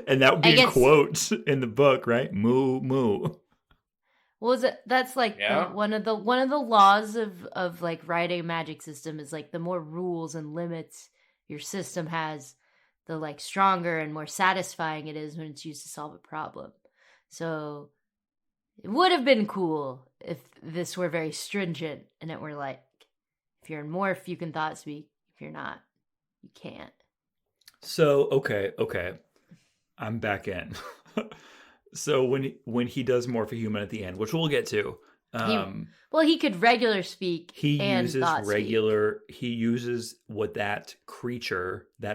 and that would be I in guess- quotes in the book, right? Moo moo. Was it? That's like Yeah. one of the laws of like writing a magic system is like the more rules and limits your system has, the like stronger and more satisfying it is when it's used to solve a problem. So it would have been cool if this were very stringent and it were like, if you're in morph, you can thought speak. If you're not, you can't. So okay, I'm back in. So when he does morph a human at the end, which we'll get to, Well, he could regular speak. he and uses thought speak. he uses what that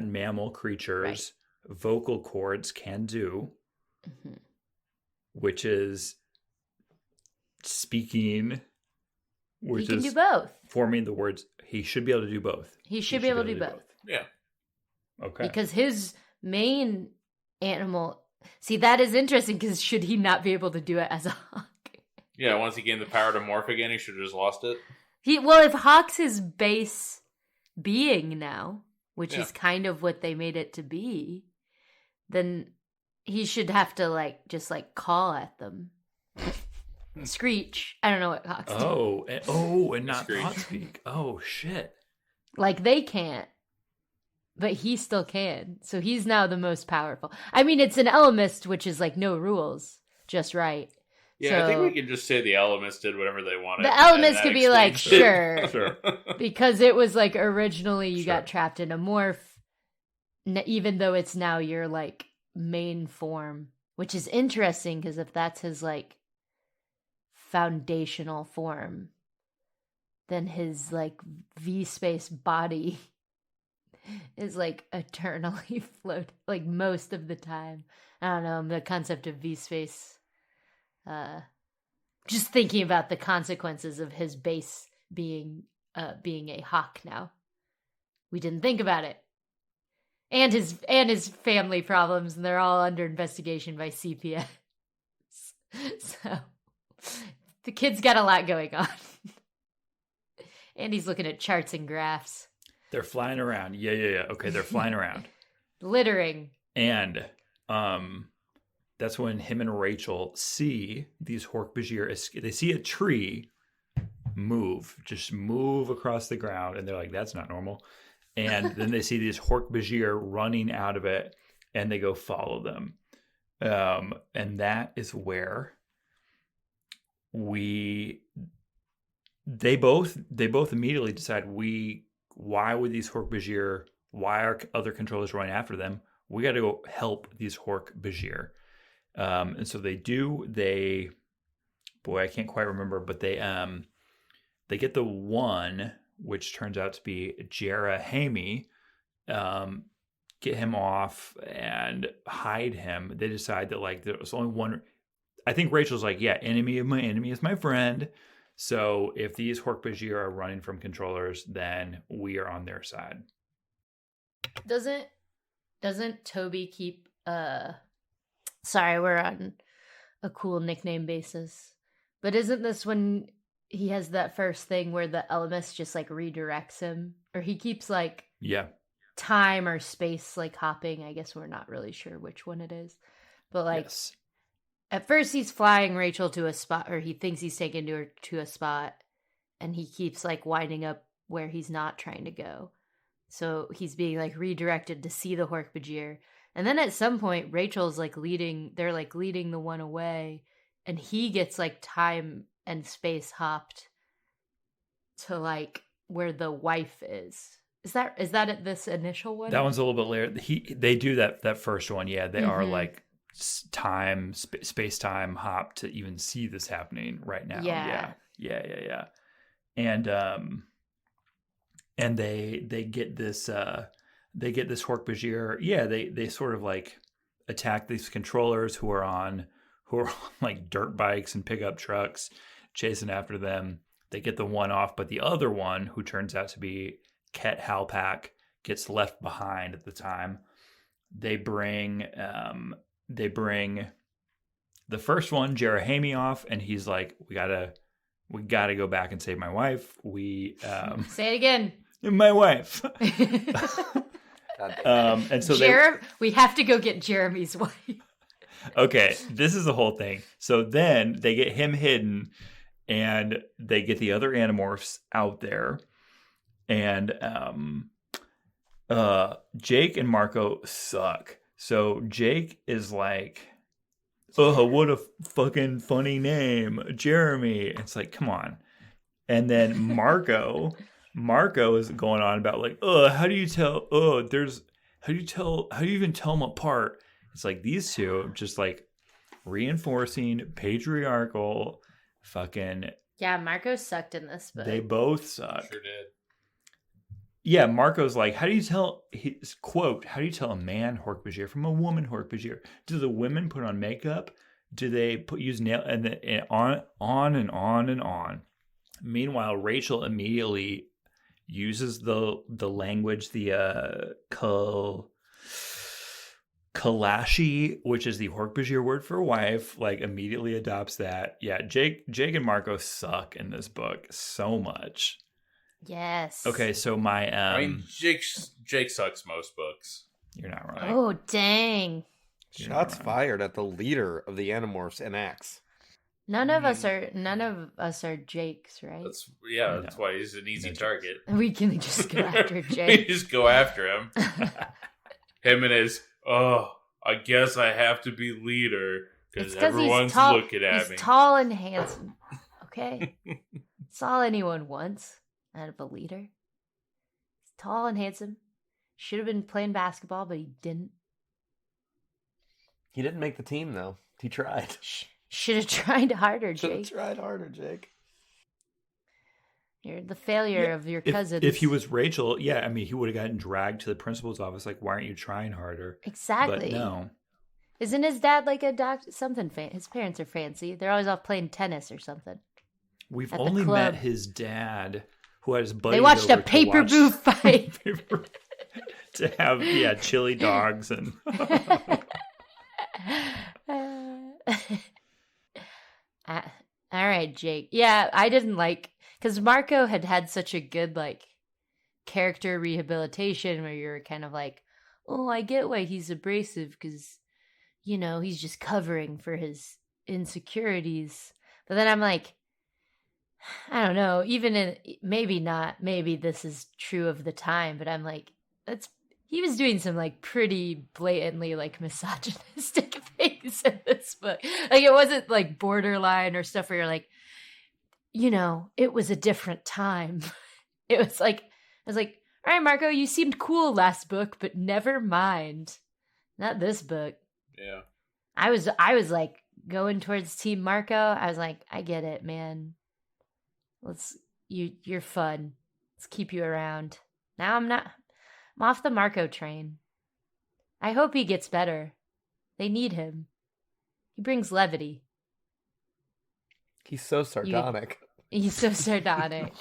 mammal creature's vocal cords can do, Mhm. which is speaking, which He can is do both. forming the words. He should be able to do both. He should be able to do both. Yeah. Okay. Because his main animal. See, that is interesting because should he not be able to do it as a hawk? Yeah, once he gained the power to morph again, he should have just lost it. If hawk's his base being now, which Yeah. is kind of what they made it to be, then he should have to just call at them. Screech. I don't know what hawks do. And not Screech. thought speak. Oh shit. They can't. But he still can. So he's now the most powerful. I mean, it's an Elemist, which is no rules. Just right. Yeah, I think So- we can just say the elements did whatever they wanted. The and Elements that could be explains it. sure. Sure. Because it was originally you Sure. got trapped in a morph, even though it's now your main form, which is interesting because if that's his foundational form, then his V space body is eternally float most of the time. I don't know, the concept of V space. Just thinking about the consequences of his base being a hawk now. We didn't think about it. And his family problems, and they're all under investigation by CPS. So the kid's got a lot going on. And he's looking at charts and graphs. They're flying around. Yeah. Okay, they're flying around. Littering. And that's when him and Rachel see these Hork-Bajir escape. They see a tree just move across the ground. And they're like, that's not normal. And then they see these Hork-Bajir running out of it, and they go follow them. And that is where they both immediately decide, why would these Hork-Bajir, why are other controllers running after them? We got to go help these Hork-Bajir. And so they do. I can't quite remember, but they get the one, which turns out to be Jerahemi, get him off and hide him. They decide that like there was only one. I think Rachel's like, yeah, enemy of my enemy is my friend. So if these Hork-Bajir are running from controllers, then we are on their side. Doesn't Toby keep sorry, we're on a cool nickname basis. But isn't this when he has that first thing where the Elemis just like redirects him? Or he keeps like time or space like hopping. I guess we're not really sure which one it is. But like at first he's flying Rachel to a spot, or he thinks he's taking her to a spot, and he keeps like winding up where he's not trying to go. So he's being like redirected to see the Hork-Bajir. And then at some point Rachel's like they're like leading the one away, and he gets like time and space hopped to like where the wife is. Is that at this initial one? That one's a little bit later. They do that first one. Yeah, they are like space-time hop to even see this happening right now. Yeah. And they get this Hork-Bajir. Yeah, they sort of like attack these controllers who are on like dirt bikes and pickup trucks, chasing after them. They get the one off, but the other one, who turns out to be Ket Halpak, gets left behind at the time. They bring the first one, Jerahemi, off, and he's like, we gotta go back and save my wife. Say it again. My wife. And so we have to go get Jeremy's wife. Okay, this is the whole thing. So then they get him hidden, and they get the other Animorphs out there, and Jake and Marco suck. So Jake is like, oh, what a fucking funny name, Jeremy. It's like, come on. And then Marco is going on about like, how do you even tell them apart? It's like these two just like reinforcing patriarchal fucking. Yeah, Marco sucked in this book. They both suck. Sure did. Yeah, Marco's like, how do you tell a man Hork-Bajir from a woman Hork-Bajir? Do the women put on makeup? Do they use nail and on and on and on? Meanwhile, Rachel immediately uses the language, the Kalashi, which is the Hork-Bajir word for wife, like immediately adopts that. Yeah, Jake and Marco suck in this book so much. Yes. Okay, so I mean, Jake sucks most books. You're not wrong. Oh, dang. Shots fired at the leader of the Animorphs and Axe. None of us are Jakes, right? That's why he's an easy target. We can just go after We Jake. just go after him. Him and his, I guess I have to be leader because everyone's looking at me. He's tall and handsome. Okay. It's all anyone wants out of a leader. He's tall and handsome. Should have been playing basketball, but he didn't. He didn't make the team, though. He tried. Should have tried harder, Jake. Should have tried harder, Jake. You're the failure of your cousins. If he was Rachel, he would have gotten dragged to the principal's office. Like, why aren't you trying harder? Exactly. But no. Isn't his dad like a doctor? Something his parents are fancy. They're always off playing tennis or something. We've only met his dad, who had his buddy. They watched a pay-per-view fight. To have, chili dogs and... All right, Jake. Yeah, I didn't like... Because Marco had such a good, character rehabilitation where you're kind of like, oh, I get why he's abrasive because, he's just covering for his insecurities. But then I'm like, I don't know, even in maybe not, maybe this is true of the time, but I'm like, he was doing some like pretty blatantly like misogynistic things in this book. Like it wasn't like borderline or stuff where you're like, it was a different time. It was like, I was like, all right, Marco, you seemed cool last book, but never mind. Not this book. Yeah. I was like going towards Team Marco. I was like, I get it, man. You're fun. Let's keep you around. Now I'm off the Marco train. I hope he gets better. They need him. He brings levity. He's so sardonic. He's so sardonic.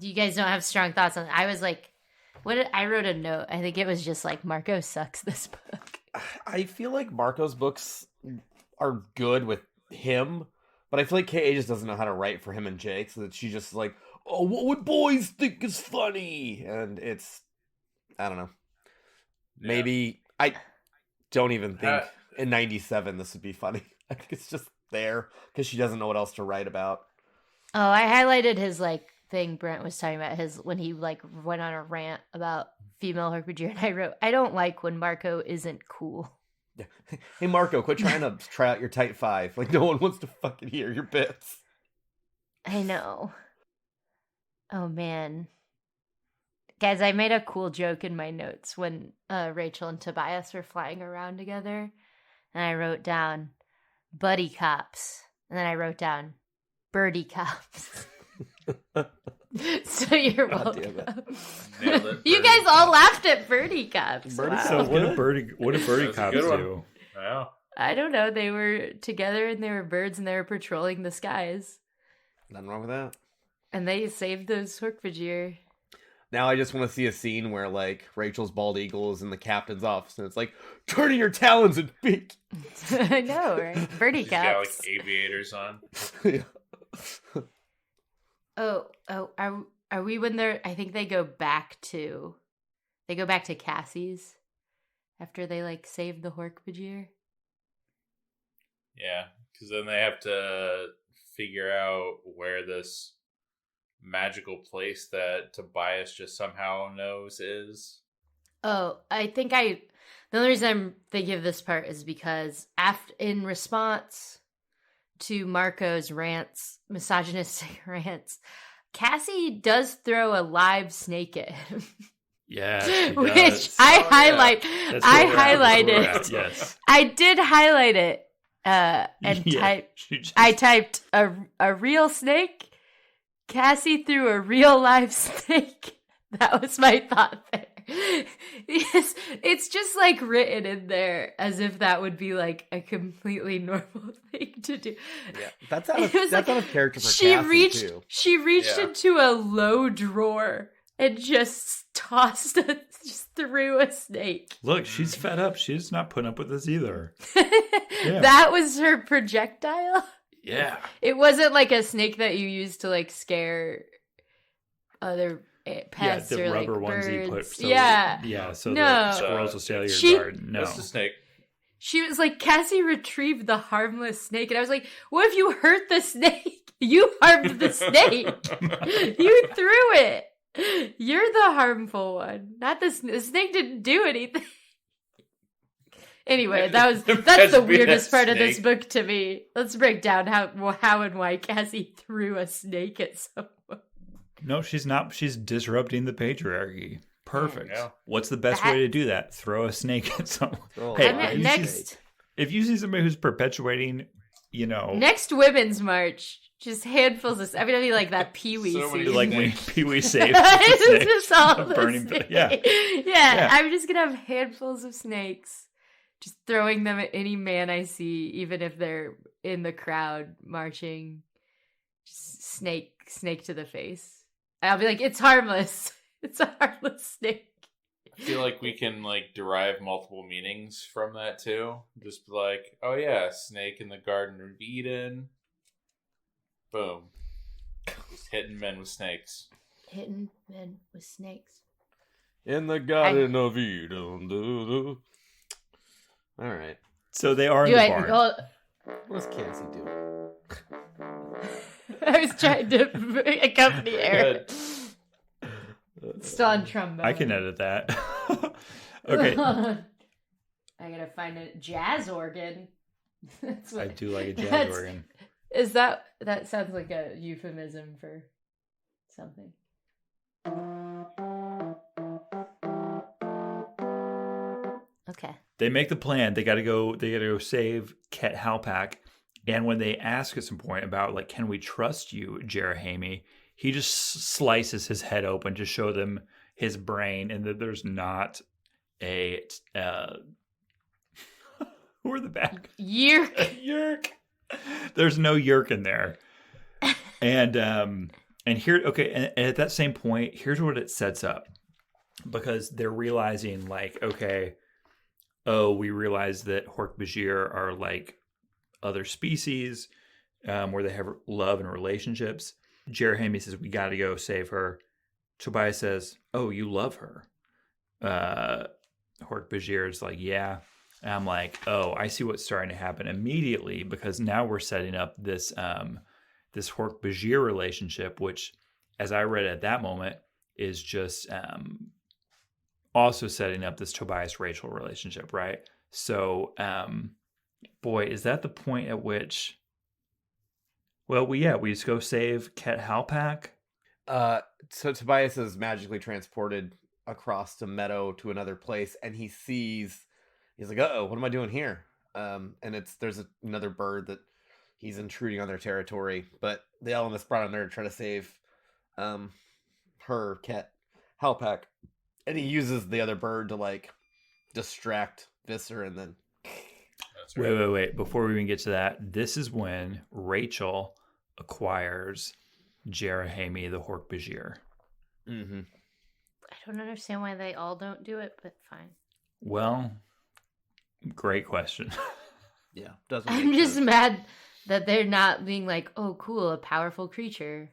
You guys don't have strong thoughts on it. I was like, I wrote a note. I think it was just like, Marco sucks this book. I feel like Marco's books are good with him, but I feel like K.A. just doesn't know how to write for him and Jake, so that she's just like, oh, what would boys think is funny? And it's, I don't know. Yeah. Maybe, I don't even think in 97 this would be funny. I think it's just there, because she doesn't know what else to write about. Oh, I highlighted his like thing Brent was talking about, when he like went on a rant about female Herpagere, and I wrote, I don't like when Marco isn't cool. Yeah. Hey Marco, quit trying to try out your tight five. Like no one wants to fucking hear your bits. I know. Oh man. Guys, I made a cool joke in my notes when Rachel and Tobias were flying around together, and I wrote down buddy cops, and then I wrote down birdie cops. So you're welcome. You guys all laughed at birdie cops. Birdie Wow. So what did birdie cops do? Wow. I don't know. They were together and they were birds and they were patrolling the skies. Nothing wrong with that. And they saved those Hork-Bajir. Now I just want to see a scene where like Rachel's bald eagle is in the captain's office and it's like, turn in your talons and peek. I know, right? Birdie He's got like cops. aviators on. Yeah. Oh, are we when they're? I think they go back to Cassie's after they like save the Hork-Bajir. Yeah, because then they have to figure out where this magical place that Tobias just somehow knows is. Oh, I think the only reason I'm thinking of this part is because in response to Marco's rants, misogynistic rants, Cassie does throw a live snake at him. Yeah, she Which does. I highlighted. Yes. I did highlight it and Yeah, I typed a real snake. Cassie threw a real live snake. That was my thought there. Yes, it's just like written in there as if that would be like a completely normal thing to do. Yeah, that's out of, out of character for she Cassie, reached too. She reached into a low drawer and just just threw a snake. Look, she's fed up. She's not putting up with this either. That was her projectile. Yeah. It wasn't like a snake that you use to like scare other pests the or rubber like ones birds. you put. So so No. the squirrels will stay out of your garden. No. That's the snake. She was like, Cassie retrieved the harmless snake. And I was like, what if you hurt the snake? You harmed the snake. You threw it. You're the harmful one. Not the snake. The snake didn't do anything. Anyway, that's the weirdest part of this book to me. Let's break down how and why Cassie threw a snake at someone. No, she's not. She's disrupting the patriarchy. Perfect. Yeah. What's the best way to do that? Throw a snake at someone. Hey, If you see somebody who's perpetuating, next Women's March, just handfuls of. I mean, like that Pee-wee scene. like when Pee-wee saves It's just all the burning. snakes. Yeah. I'm just gonna have handfuls of snakes, just throwing them at any man I see, even if they're in the crowd marching. Just snake to the face. I'll be like, it's harmless. It's a harmless snake. I feel like we can like derive multiple meanings from that too. Just be like, oh yeah, snake in the Garden of Eden. Boom. Just hitting men with snakes. Hitting men with snakes. In the Garden of Eden. All right. So they are in the barn. What's Cassie doing? I was trying to accompany Eric. Still on trombone. I can edit that. Okay. I gotta find a jazz organ. That's what, I do like a jazz organ. Is that sounds like a euphemism for something. Okay. They make the plan. They gotta go save Ket Halpak. And when they ask at some point about like, can we trust you, Jerahamy, he just slices his head open to show them his brain and that there's not a who are the bad Yerk. Yerk. There's no yerk in there. And here, okay, and at that same point, here's what it sets up. Because they're realizing like, okay, we realize that Hork-Bajir are like other species where they have love and relationships. Jerahamy says, we got to go save her. Tobias says, oh, you love her. Hork-Bajir is like, yeah. And I'm like, oh, I see what's starting to happen immediately because now we're setting up this this Hork-Bajir relationship, which, as I read at that moment, is just also setting up this Tobias-Rachel relationship, right? So, boy, is that the point at which... Well, we just go save Ket Halpak. So Tobias is magically transported across the meadow to another place, and he's like, uh-oh, what am I doing here? And there's another bird that he's intruding on their territory, but the elements brought him there to try to save her, Ket Halpak, and he uses the other bird to like distract Visser, and then Wait. Before we even get to that, this is when Rachel acquires Jerahamy the Hork-Bajir. Mm-hmm. I don't understand why they all don't do it, but fine. Well, great question. Yeah, doesn't. I'm just mad that they're not being like, oh, cool, a powerful creature.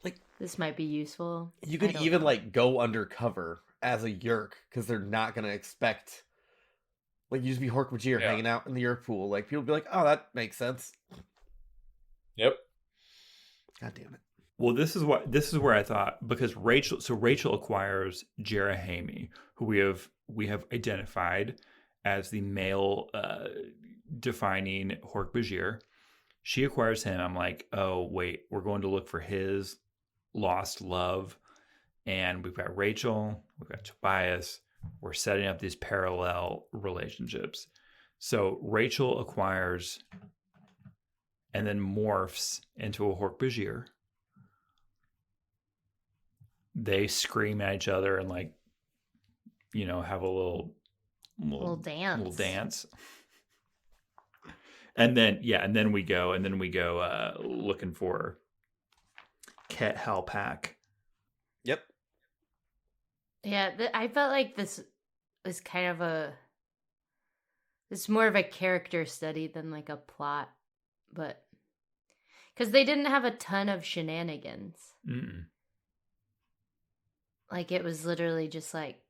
Like, this might be useful. You could even like go undercover as a Yerk because they're not gonna expect. Like, you just be Hork-Bajir hanging out in the Yerk pool. Like, people be like, oh, that makes sense. Yep. God damn it. Well, this is where I thought, because Rachel acquires Jerahamy, who we have identified as the male defining Hork-Bajir. She acquires him. I'm like, oh wait, we're going to look for his lost love. And we've got Rachel, we've got Tobias. We're setting up these parallel relationships. So Rachel acquires and then morphs into a Hork-Bajir. They scream at each other and like, have a little dance. And then we go looking for Ket Halpak. Yep. Yeah, I felt like this was kind of it's more of a character study than like a plot, but because they didn't have a ton of shenanigans. Mm-mm. Like it was literally just like,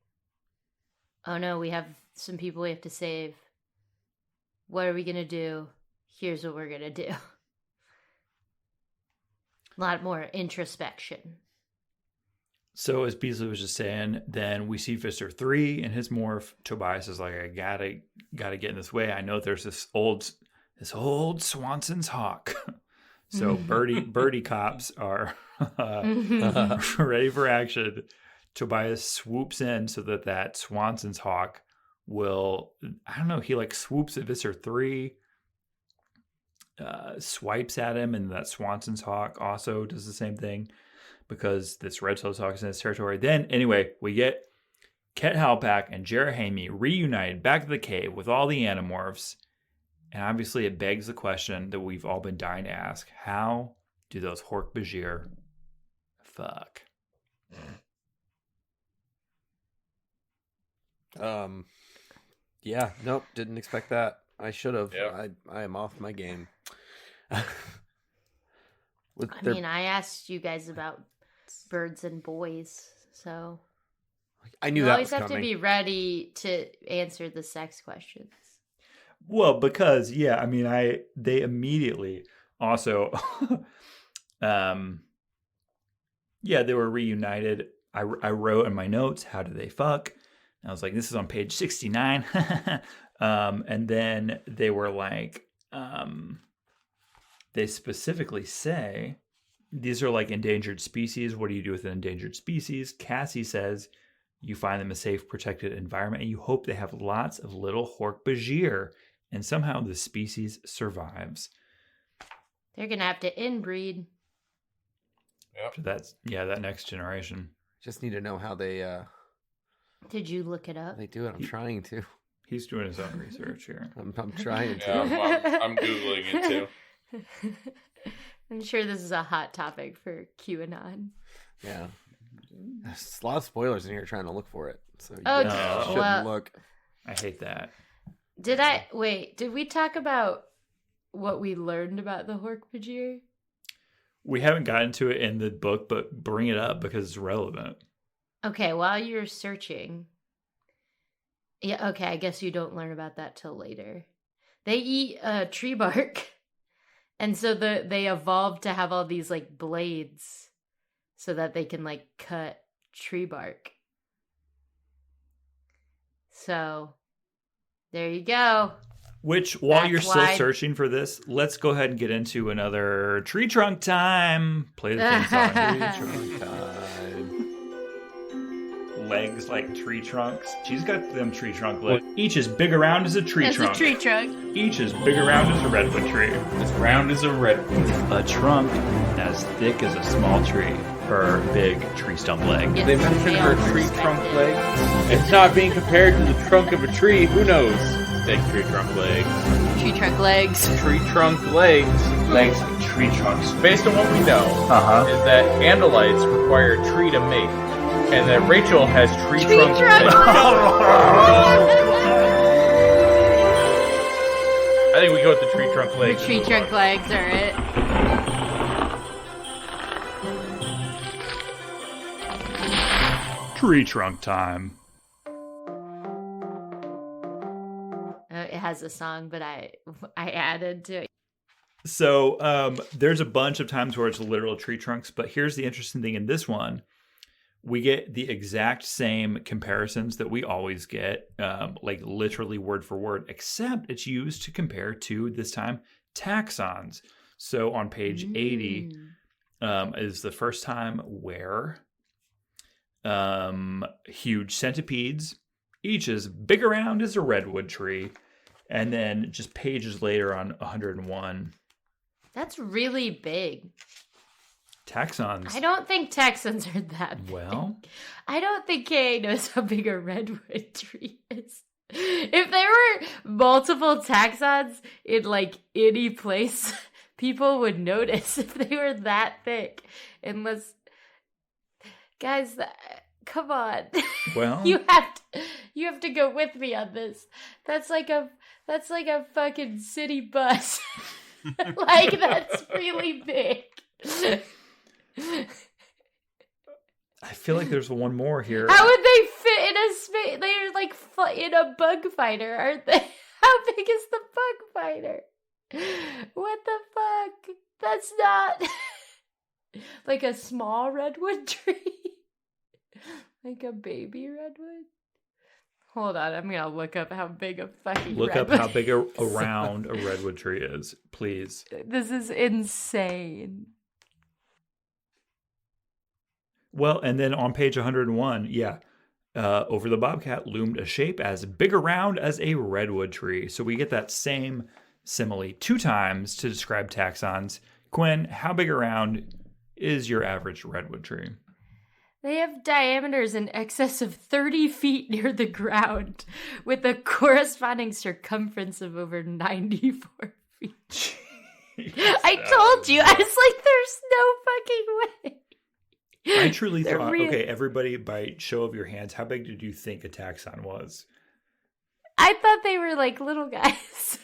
oh no, we have some people we have to save. What are we gonna do? Here's what we're gonna do. A lot more introspection. So as Beasley was just saying, then we see Visser 3 and his morph. Tobias is like, I gotta get in this way. I know there's this old Swanson's hawk. So Birdie cops are ready for action. Tobias swoops in so that Swanson's hawk will, I don't know, he like swoops at Visser 3, swipes at him, and that Swanson's hawk also does the same thing. Because this red-tailed hawk is in his territory. Then, anyway, we get Ket Halpak and Jerahamy reunited back to the cave with all the Animorphs. And obviously it begs the question that we've all been dying to ask. How do those Hork-Bajir fuck? Yeah, nope, didn't expect that. I should have. Yep. I am off my game. I asked you guys about birds and boys, so I knew you that always was have coming. to be ready to answer the sex questions. Well, because they immediately also Yeah, they were reunited. I wrote in my notes, how do they fuck? And I was like, this is on page 69. And then they were like, they specifically say, these are like endangered species. What do you do with an endangered species? Cassie says, you find them a safe, protected environment, and you hope they have lots of little Hork-Bajir, and somehow the species survives. They're going to have to inbreed. Yep. So that's, that next generation. Just need to know how they Did you look it up? they do it. I'm trying to. He's doing his own research here. I'm trying to. Yeah, I'm Googling it too. I'm sure this is a hot topic for QAnon. Yeah. There's a lot of spoilers in here trying to look for it. So you Oh, shouldn't look. I hate that. Did we talk about what we learned about the Hork-Bajir? We haven't gotten to it in the book, but bring it up because it's relevant. Okay, while you're searching. Yeah, okay, I guess you don't learn about that till later. They eat tree bark. And so they evolved to have all these like blades so that they can like cut tree bark. So there you go. Which, while That's you're still why- searching for this, let's go ahead and get into another tree trunk time. Play the theme song. Tree trunk time. Legs like tree trunks. She's got them tree trunk legs. Each is big around as a tree It's trunk. a tree trunk. Each is big around as a redwood tree. As round as a redwood. A trunk as thick as a small tree. Her big tree stump leg. Yes, They mentioned her all tree respect trunk it. legs. It's not being compared to the trunk of a tree. Who knows? Big tree trunk legs. Tree trunk legs. Tree trunk legs. Legs like tree trunks. Based on what we know, Uh-huh. is that Andalites require a tree to mate, and that Rachel has tree Tree trunk trunk legs. legs. I think we go with the tree trunk The legs. tree trunk legs are it. Tree trunk time. It has a song, but I added to it. So there's a bunch of times where it's literal tree trunks, but here's the interesting thing in this one. We get the exact same comparisons that we always get, like literally word for word, except it's used to compare to, this time, taxons. So on page 80 is the first time where huge centipedes, each is big around as a redwood tree. And then just pages later on 101, That's really big. taxons. I don't think Texans are that big. Well, I don't think KA knows how big a redwood tree is. If there were multiple taxons in like any place, people would notice if they were that thick. Unless, guys, come on. well, you have to go with me on this. That's like a fucking city bus. Like, that's really big. I feel like there's one more here. How would they fit in a space? They're like in a bug fighter, aren't they? How big is the bug fighter? What the fuck? That's not like a small redwood tree. Like a baby redwood. Hold on, I'm gonna look up how big a fucking Look up redwood how big is. around a redwood tree is, please. This is insane. Well, and then on page 101, over the bobcat loomed a shape as big around as a redwood tree. So we get that same simile 2 times to describe taxons. Quinn, how big around is your average redwood tree? They have diameters in excess of 30 feet near the ground, with a corresponding circumference of over 94 feet. I told you, I was like, there's no fucking way. I truly They're thought, real. okay, everybody, by show of your hands, how big did you think a taxon was? I thought they were like little guys,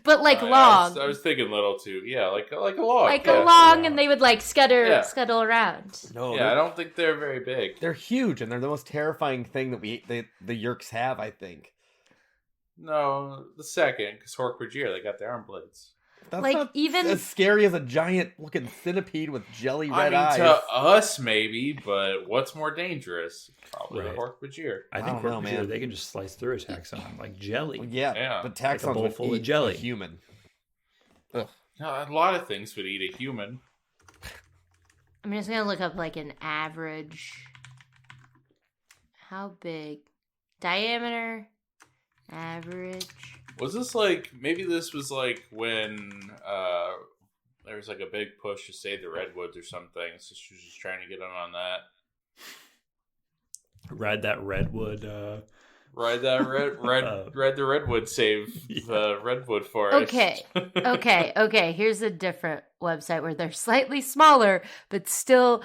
but like Yeah, long, I was thinking little too. Yeah, like a log. like yeah. a long, and they would like scuttle around. No, Yeah, I don't think they're very big. they're huge, and they're the most terrifying thing that the Yerks have, I think. No, the second, because Hork-Bajir, they got their arm blades. That's Like, not even- as scary as a giant looking centipede with jelly red eyes. To us, maybe, but what's more dangerous? Probably Right. the Hork-Bajir. I think don't know, Hork-Bajir, man. they can just slice through a taxon like jelly. Yeah, but Like a taxons bowl would full of eat jelly. a human. A lot of things would eat a human. I'm just gonna look up like an average. How big? Diameter. Average. Was this like, maybe this was like when there was like a big push to save the redwoods or something, so she was just trying to get in on that. Ride that redwood. Ride that ride the redwood, save the redwood forest. Okay. Here's a different website where they're slightly smaller, but still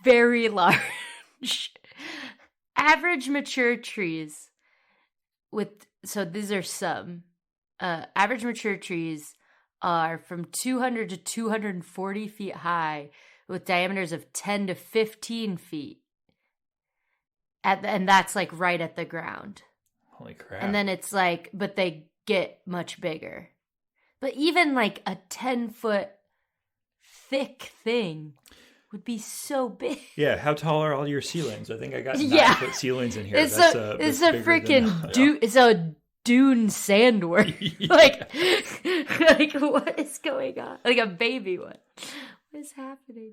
very large. Average mature trees so these are some. Average mature trees are from 200 to 240 feet high with diameters of 10 to 15 feet. And that's like right at the ground. Holy crap. And then it's like, but they get much bigger. But even like a 10-foot thick thing would be so big. Yeah, how tall are all your ceilings? I think I got 9-foot ceilings in here. It's that's a that's freaking bigger it's a dune sandworm. like what is going on? Like a baby one. What is happening?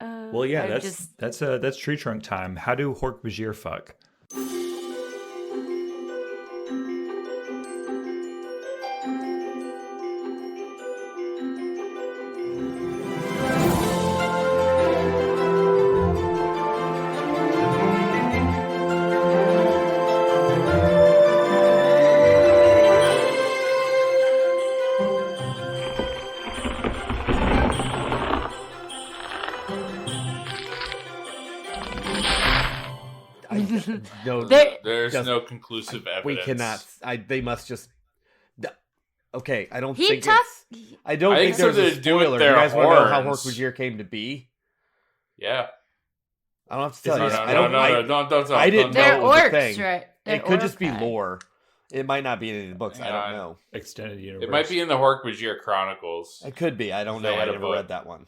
Well, yeah, I'm that's tree trunk time. How do Hork-Bajir fuck? No, There's no conclusive evidence. we cannot. They must just. Okay, I don't He think tough. I don't I think think there's something a to do with spoiler. their You guys want to know how horns. Hork-Bajir came to be? Yeah. I don't have to tell No, you. no, I don't. don't. I didn't They're know it was a orcs, thing. right? It could just be lore. It might not be in any of the books. I Yeah. don't know. Extended universe. It might be in the Hork-Bajir Chronicles. It could be. I don't They know. I had a never book. read that one.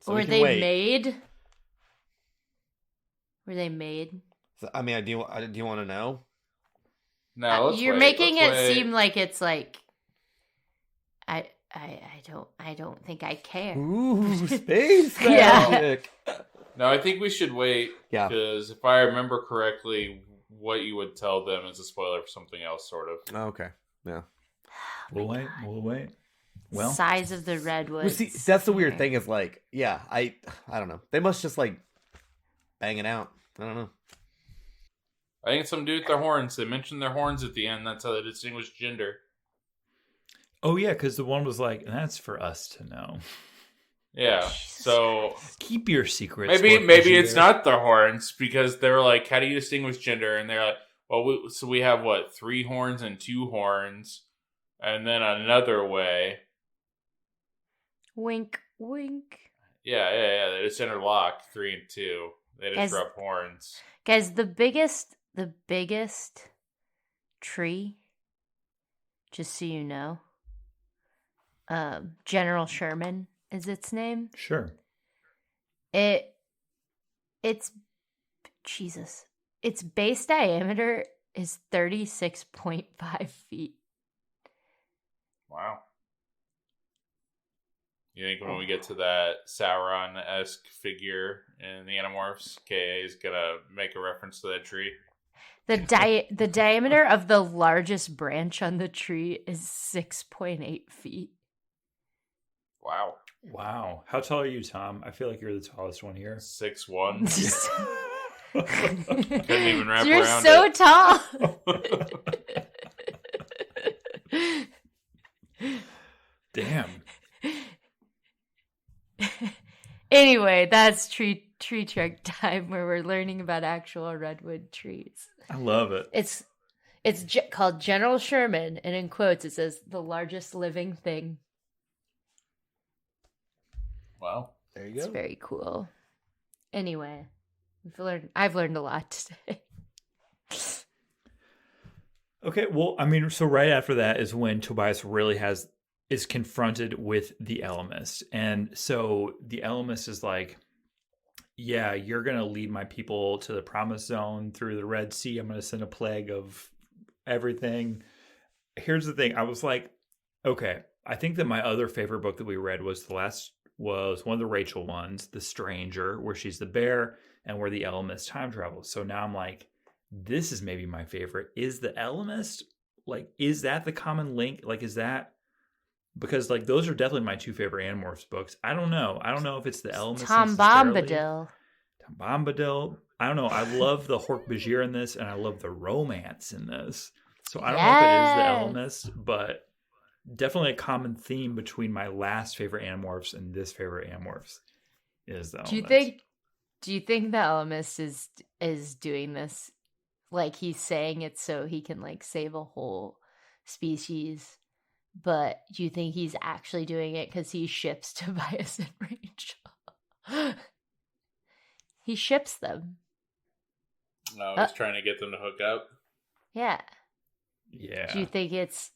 So Were we can they wait. made? Were they made? So, I mean, do you want to know? No, let's You're wait. making Let's it wait. seem like it's like I don't think I care. Ooh, space Yeah. magic. No, I think we should wait. Yeah. Because if I remember correctly, what you would tell them is a spoiler for something else, sort of. Okay. Yeah. We'll wait. Well, Size of the redwoods. Well, see, that's the weird thing is like, yeah, I don't know. They must just like bang it out. I don't know. I think it's something to do with their horns. They mentioned their horns at the end. That's how they distinguish gender. oh yeah, because the one was like, that's for us to know. Yeah. So Keep your secrets. maybe Hork-Bajir. it's not the horns because they were like, how do you distinguish gender? And they're like, well, we have what, 3 horns and 2 horns, and then another way. Wink, wink. Yeah. They just interlock 3 and 2. They just Guys- rub horns. Guys, the biggest tree, just so you know, General Sherman is its name. Sure. Its base diameter is 36.5 feet. Wow. You think when we get to that Sauron-esque figure in the Animorphs, KA is gonna make a reference to that tree? The diameter of the largest branch on the tree is 6.8 feet. Wow. Wow. How tall are you, Tom? I feel like you're the tallest one here. 6'1". Couldn't even wrap You're around so it. tall. Damn. Anyway, that's tree trunk time where we're learning about actual redwood trees. I love it. It's called General Sherman, and in quotes it says the largest living thing. Wow. There you It's go. very cool. Anyway, I've learned a lot today. Okay, well, I mean, so right after that is when Tobias really is confronted with the Ellimist. And so the Ellimist is like, yeah, you're going to lead my people to the promised zone through the Red Sea. I'm going to send a plague of everything. Here's the thing. I was like, okay, I think that my other favorite book that we read was one of the Rachel ones, The Stranger, where she's the bear and where the Ellimist time travels. So now I'm like, this is maybe my favorite. Is the Ellimist, like, is that the common link? Like, is that, because like those are definitely my two favorite Animorphs books. I don't know if it's the Ellimist. Tom Bombadil. I don't know. I love the Hork-Bajir in this, and I love the romance in this. So I don't know if it is the Ellimist, but definitely a common theme between my last favorite Animorphs and this favorite Animorphs is the Ellimist. Do you think the Ellimist is doing this? Like, he's saying it so he can like save a whole species, but do you think he's actually doing it because he ships Tobias and Rachel? He ships them. No, he's trying to get them to hook up. Yeah. Yeah. Do you think it's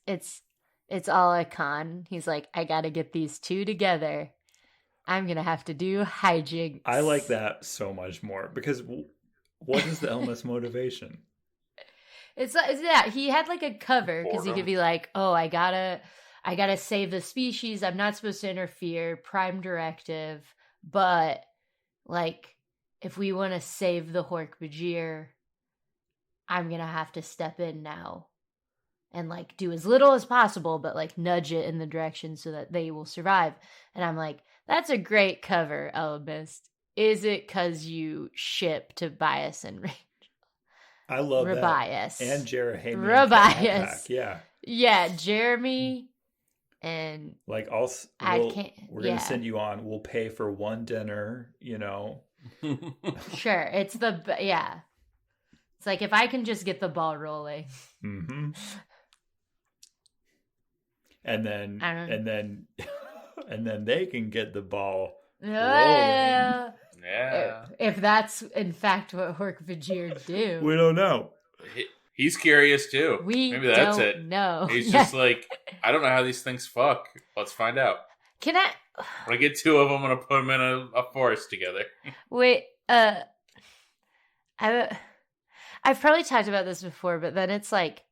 all a con? He's like, I gotta get these two together. I'm gonna have to do hijinks. I like that so much more because what is the Ellimist motivation? It's yeah, he had like a cover because he could be like, oh, I gotta save the species. I'm not supposed to interfere. Prime directive. But like, if we want to save the Hork-Bajir, I'm gonna have to step in now and like do as little as possible, but like nudge it in the direction so that they will survive. And I'm like, that's a great cover, Ellimist. Is it because you ship Tobias and Rachel? I love Rabias. that. And Jared Heyman. Rabias. Yeah. Yeah, Jeremy and like we're gonna send you on. We'll pay for one dinner, you know. Sure. It's yeah. It's like if I can just get the ball rolling. Mm-hmm. And then they can get the ball rolling. Yeah. If that's in fact what Hork-Bajir do. We don't know. He's curious too. Maybe that's it. No. He's just like, I don't know how these things fuck. Let's find out. Can I? When I get two of them, I'm gonna put them in a forest together. Wait. I've probably talked about this before, but then it's like,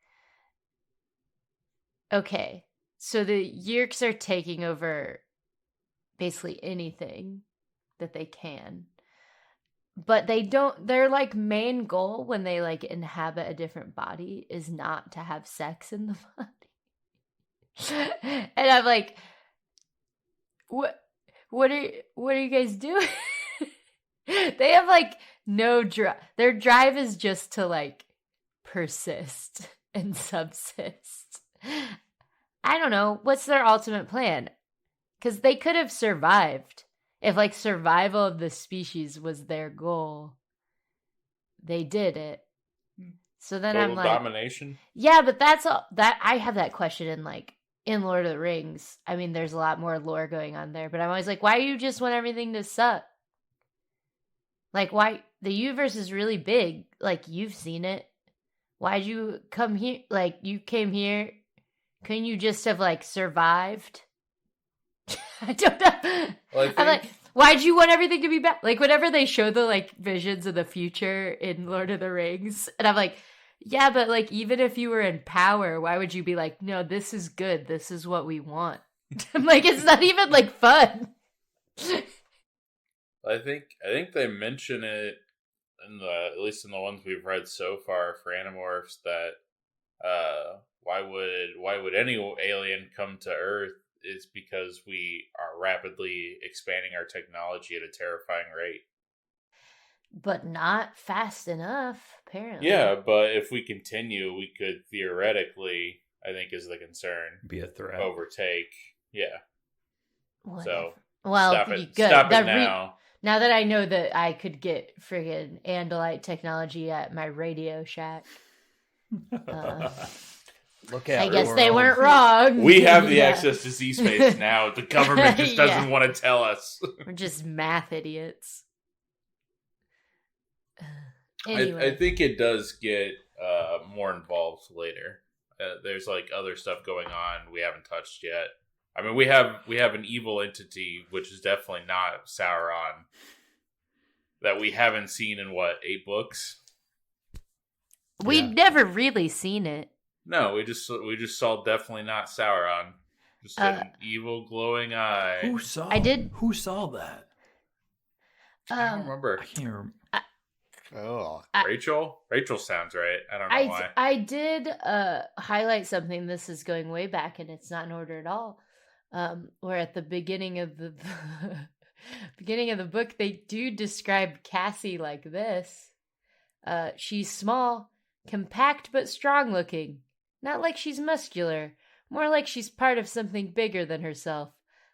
okay, so the Yeerks are taking over basically anything that they can. But their like main goal when they like inhabit a different body is not to have sex in the body. And I'm like, what are you guys doing? They have like no drive. Their drive is just to like persist and subsist. I don't know. What's their ultimate plan? Because they could have survived. If like survival of the species was their goal, they did it. So then Total I'm like, domination. Yeah, but that's all that I have that question in Lord of the Rings. I mean, there's a lot more lore going on there, but I'm always like, why do you just want everything to suck? Like, why the universe is really big. Like, you've seen it. Why'd you come here? Like, you came here. Couldn't you just have like survived? I don't know. Well, I'm like, why'd you want everything to be bad? Like, whenever they show the like visions of the future in Lord of the Rings, and I'm like, yeah, but like, even if you were in power, why would you be like, no, this is good. This is what we want. I'm like, it's not even like fun. I think they mention it at least in the ones we've read so far for Animorphs that why would any alien come to Earth is because we are rapidly expanding our technology at a terrifying rate. But not fast enough, apparently. Yeah, but if we continue, we could theoretically, I think is the concern, be a threat. Overtake. Yeah. Whatever. So, well, stop it. Good. Stop it now. Now that I know that I could get friggin' Andalite technology at my Radio Shack. Look at I guess they weren't wrong. We have the access to Z-Space now. The government just doesn't want to tell us. We're just math idiots. Anyway. I think it does get more involved later. There's like other stuff going on we haven't touched yet. I mean, we have an evil entity, which is definitely not Sauron, that we haven't seen in 8 books. We'd never really seen it. No, we just saw definitely not Sauron. Just an evil glowing eye. Who saw? Who saw that? I don't remember. I can't remember. Oh, Rachel? Rachel sounds right. I don't know why. I did highlight something. This is going way back, and it's not in order at all. Where at the beginning of the beginning of the book, they do describe Cassie like this. She's small, compact but strong looking. Not like she's muscular. More like she's part of something bigger than herself.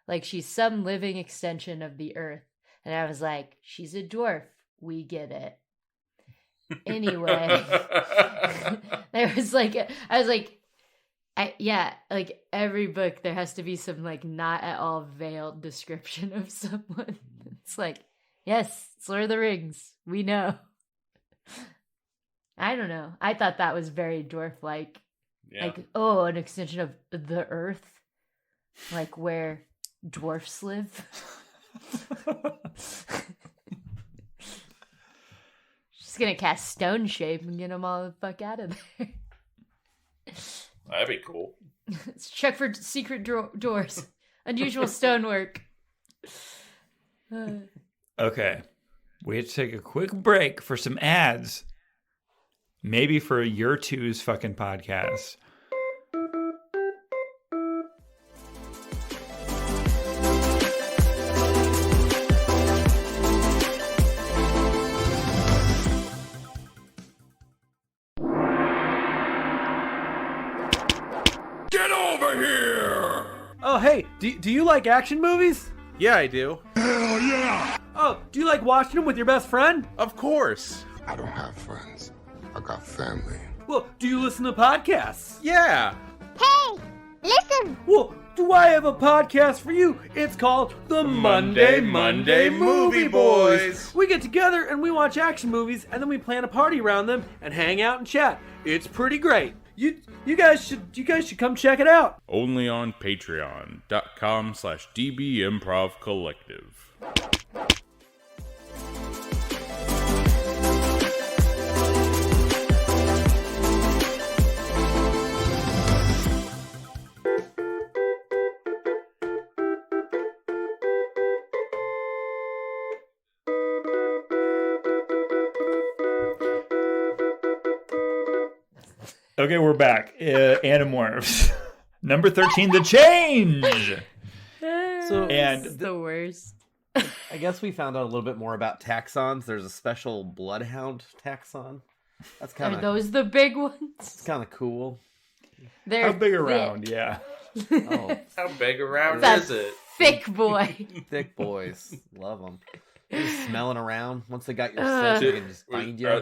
Like she's some living extension of the earth. And I was like, she's a dwarf. We get it. Anyway. Like every book, there has to be some like not at all veiled description of someone. It's like, yes, it's Lord of the Rings. We know. I don't know. I thought that was very dwarf-like. Yeah. Like, oh, an extension of the earth, like where dwarfs live. Just gonna cast Stone Shape and get them all the fuck out of there. That'd be cool. Let's check for secret doors. Unusual stonework. Okay. We have to take a quick break for some ads. Maybe for your two's fucking podcast. Get over here! Oh, hey, do you like action movies? Yeah, I do. Hell yeah! Oh, do you like watching them with your best friend? Of course. I don't have friends. I got family. Well, do you listen to podcasts? Yeah. Hey, listen! Well, do I have a podcast for you? It's called the Monday Movie Boys. We get together and we watch action movies, and then we plan a party around them and hang out and chat. It's pretty great. You guys should come check it out. Only on patreon.com/DB Improv Collective. Okay, we're back. Animorphs. Number 13, The Change. So And It's the worst. I guess we found out a little bit more about taxons. There's a special bloodhound taxon. That's kind Are of those the big ones? it's kind of cool. They're how big thick. around? Yeah. Oh, How big around That's is it? thick boy. thick boys, love them. Just smelling around. Once they got your scent, they can just find you.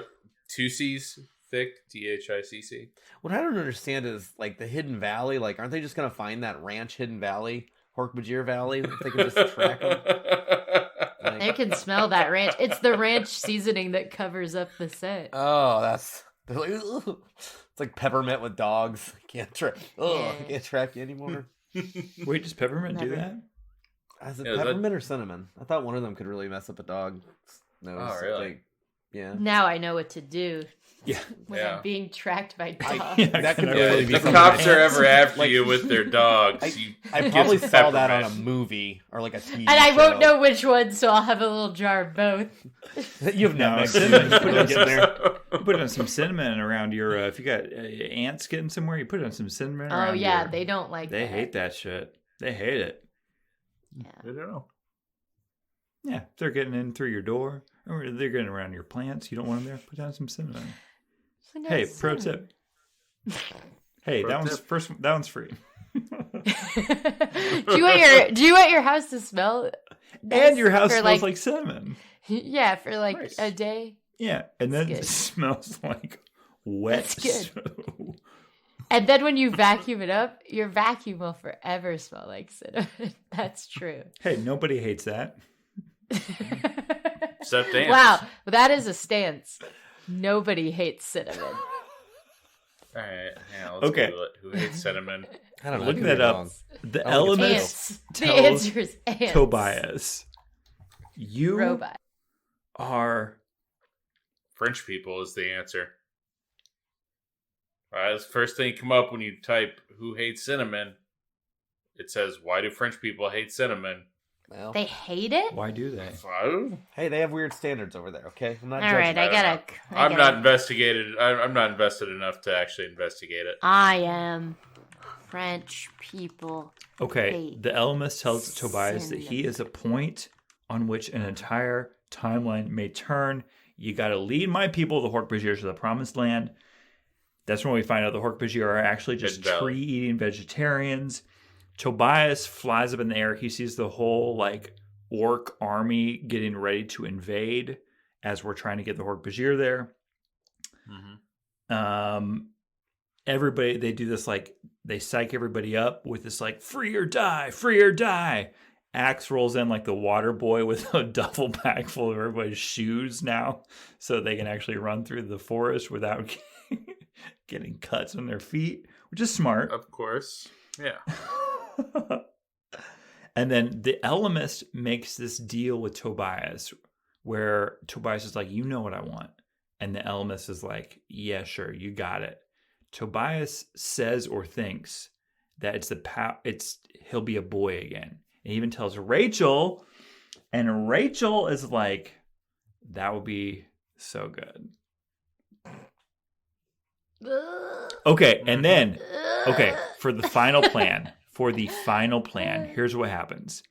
2 C's thick, THICC. What I don't understand is like the Hidden Valley. Like, aren't they just gonna find that ranch, Hidden Valley, Hork-Bajir Valley? If they can just track them. They can smell that ranch. It's the ranch seasoning that covers up the scent. Oh, they're like, ugh. It's like peppermint with dogs. Can't track. Oh, I can't track you anymore. Wait, does peppermint do Never. that? Is it Yeah, peppermint or cinnamon? I thought one of them could really mess up a dog's nose. Oh, really? Like, yeah. Now I know what to do Yeah. when Yeah. I'm being tracked by dogs. Yeah, That could I really If be the something cops are else. ever after Like- you with their dogs, I get probably some saw that on a peppermint. movie or like a TV And I won't show. know which one, so I'll have a little jar of both. You've No, never cinnamon. put it in there. You put on some cinnamon around your. If you got ants getting somewhere, you put on some cinnamon. Oh around yeah, your- they don't like They that. hate that shit. They hate it. I don't know. Yeah, if they're getting in through your door, or they're getting around your plants. You don't want them there. Put down some cinnamon. So no Hey, pro cinnamon. tip. Hey, Pro that one's tip. first. That one's free. do you want your house to smell nice And your house for, smells like cinnamon. yeah, for like Nice. a day. Yeah, and then That's it good. smells like wet. That's good. snow. And then when you vacuum it up, your vacuum will forever smell like cinnamon. That's true. Hey, nobody hates that. Except ants. Wow, that is a stance. Nobody hates cinnamon. All right, yeah, let's Okay. Google it. Who hates cinnamon? I don't know. Looking I could that be up, wrong. the I don't think it's elements Ants. The tells answer is ants. Tobias, you Robot. are French people is the answer. All right, that's the first thing come up when you type "Who hates cinnamon." It says, "Why do French people hate cinnamon?" Well, They hate it? why do they? hey, they have weird standards over there. Okay, I'm not All judging. right, I gotta. I'm not investigated. I'm not invested enough to actually investigate it. I am. French people. Okay, hate the Ellimist tells Tobias that he cinnamon. is a point on which an entire timeline may turn. You got to lead my people, the Hork-Bajir, to the promised land. That's when we find out the Hork-Bajir are actually just Hidden Valley. tree-eating vegetarians. Tobias flies up in the air. He sees the whole like orc army getting ready to invade as we're trying to get the Hork-Bajir there. Everybody, they do this like they psych everybody up with this like free or die, free or die. Axe rolls in like the water boy with a duffel bag full of everybody's shoes now, so they can actually run through the forest without getting cuts on their feet, which is smart. Of course, yeah. And then the Ellimist makes this deal with Tobias where Tobias is like, you know what I want. And the Ellimist is like, yeah, sure, you got it. Tobias says or thinks that he'll be a boy again. And he even tells Rachel, and Rachel is like, that would be so good. Okay, and then, okay, for the final plan, here's what happens.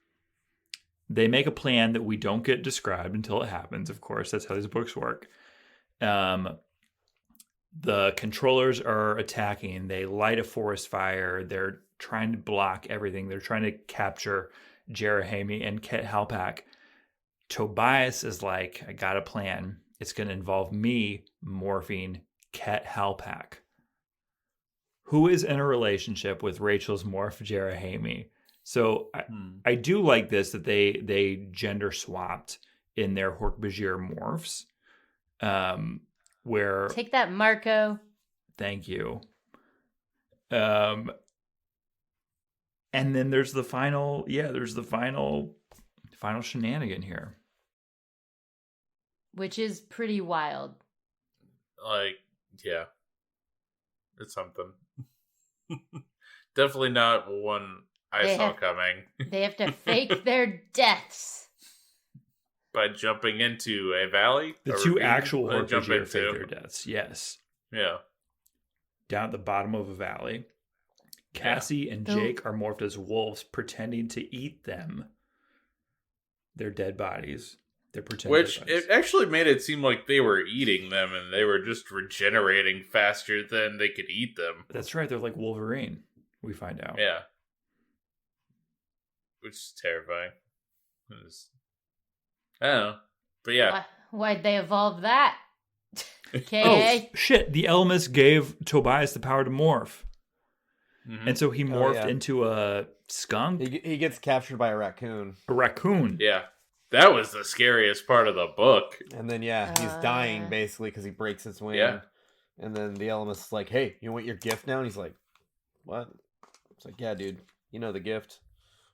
They make a plan that we don't get described until it happens, of course. That's how these books work. The controllers are attacking. They light a forest fire. They're trying to block everything. They're trying to capture Jerahemi and Ket Halpak. Tobias is like, I got a plan. It's going to involve me morphing Ket Halpak, who is in a relationship with Rachel's morph Jerahemi. So I do like this, that they gender swapped in their Hork-Bajir morphs. Where Take that, Marco. Thank you. And then there's the final shenanigan here. Which is pretty wild. Like, yeah, it's something. Definitely not one I saw coming. They have to fake their deaths. By jumping into a valley? The A two ravine? actual Jump Hork-Bajir into. fake their deaths. Yes. Yeah. Down at the bottom of a valley. Cassie and Jake are morphed as wolves, pretending to eat them. Their dead bodies. They're pretending. Which, it actually made it seem like they were eating them and they were just regenerating faster than they could eat them. That's right. They're like Wolverine, we find out. Yeah. Which is terrifying. I don't know. But yeah. Why'd they evolve that? Oh, Okay. shit. The Ellimist gave Tobias the power to morph. Mhm. And so he morphed into a skunk? He gets captured by a raccoon. A raccoon. Yeah. That was the scariest part of the book. And then, he's dying basically because he breaks his wing. Yeah. And then the Ellimist is like, hey, you want your gift now? And he's like, what? It's like, yeah, dude, you know the gift.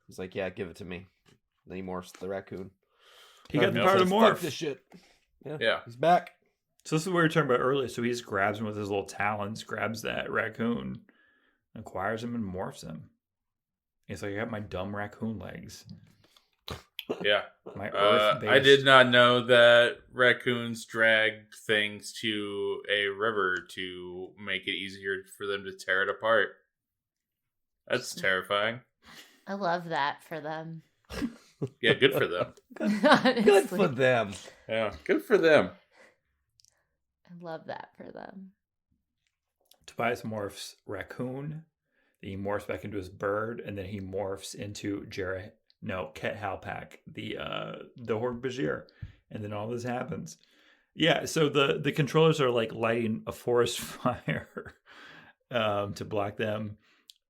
He's like, yeah, give it to me. Then he morphs the raccoon. He got the Raccoon power to says, morph. "Fuck this shit. Yeah. He's back. So this is what we were talking about earlier. So he just grabs him with his little talons, grabs that raccoon, acquires him, and morphs him. He's like, I got my dumb raccoon legs. Yeah. My earth-based... I did not know that raccoons dragged things to a river to make it easier for them to tear it apart. That's terrifying. I love that for them. Yeah, good for them. Good for them. Yeah, good for them. I love that for them. Tobias morphs raccoon. Then he morphs back into his bird, and then he morphs into Ket Halpak, the Hork-Bajir, and then all this happens. Yeah, so the controllers are like lighting a forest fire to block them.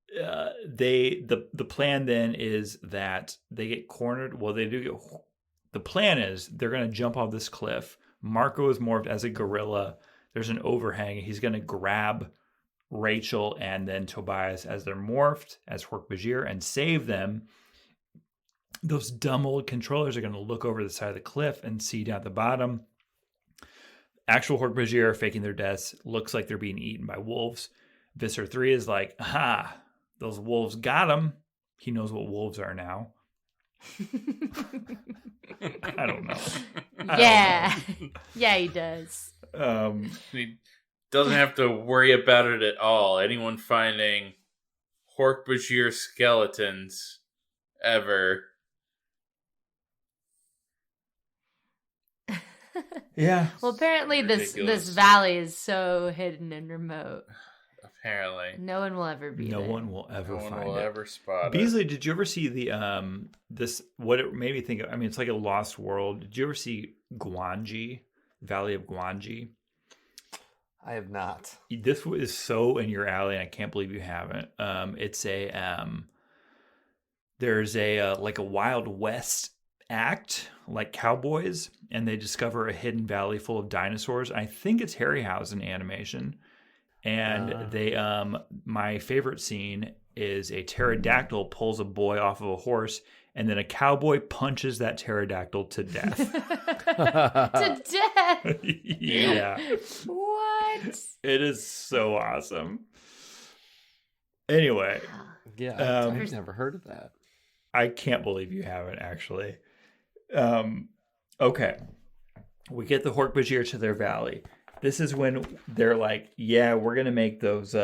The plan then is that they get cornered. Well, they do get. The plan is they're going to jump off this cliff. Marco is morphed as a gorilla. There's an overhang. He's going to grab Rachel and then Tobias as they're morphed as Hork-Bajir and save them, those dumb old controllers are going to look over the side of the cliff and see down at the bottom. Actual Hork-Bajir are faking their deaths. Looks like they're being eaten by wolves. Visser 3 is like, aha, those wolves got him. He knows what wolves are now. I don't know. Yeah. Yeah, he does. He doesn't have to worry about it at all. Anyone finding Hork-Bajir skeletons ever. Yeah. Well, apparently this Ridiculous. valley is so hidden and remote. Apparently. No one will ever be No there. one will ever No one find will it. ever spot it. Beasley, did you ever see the this what it made me think of? I mean, it's like a lost world. Did you ever see Gwanji, Valley of Gwanji? I have not. This is so in your alley, and I can't believe you haven't. It's a there's a like a Wild West act, like cowboys, and they discover a hidden valley full of dinosaurs. I think it's Harryhausen animation. And they my favorite scene is a pterodactyl pulls a boy off of a horse, and then a cowboy punches that pterodactyl to death. To death. Yeah. What? It is so awesome. Anyway, Yeah, I've never heard of that. I can't believe you haven't actually. Okay. We get the Hork-Bajir to their valley. This is when they're like, yeah, we're going to make those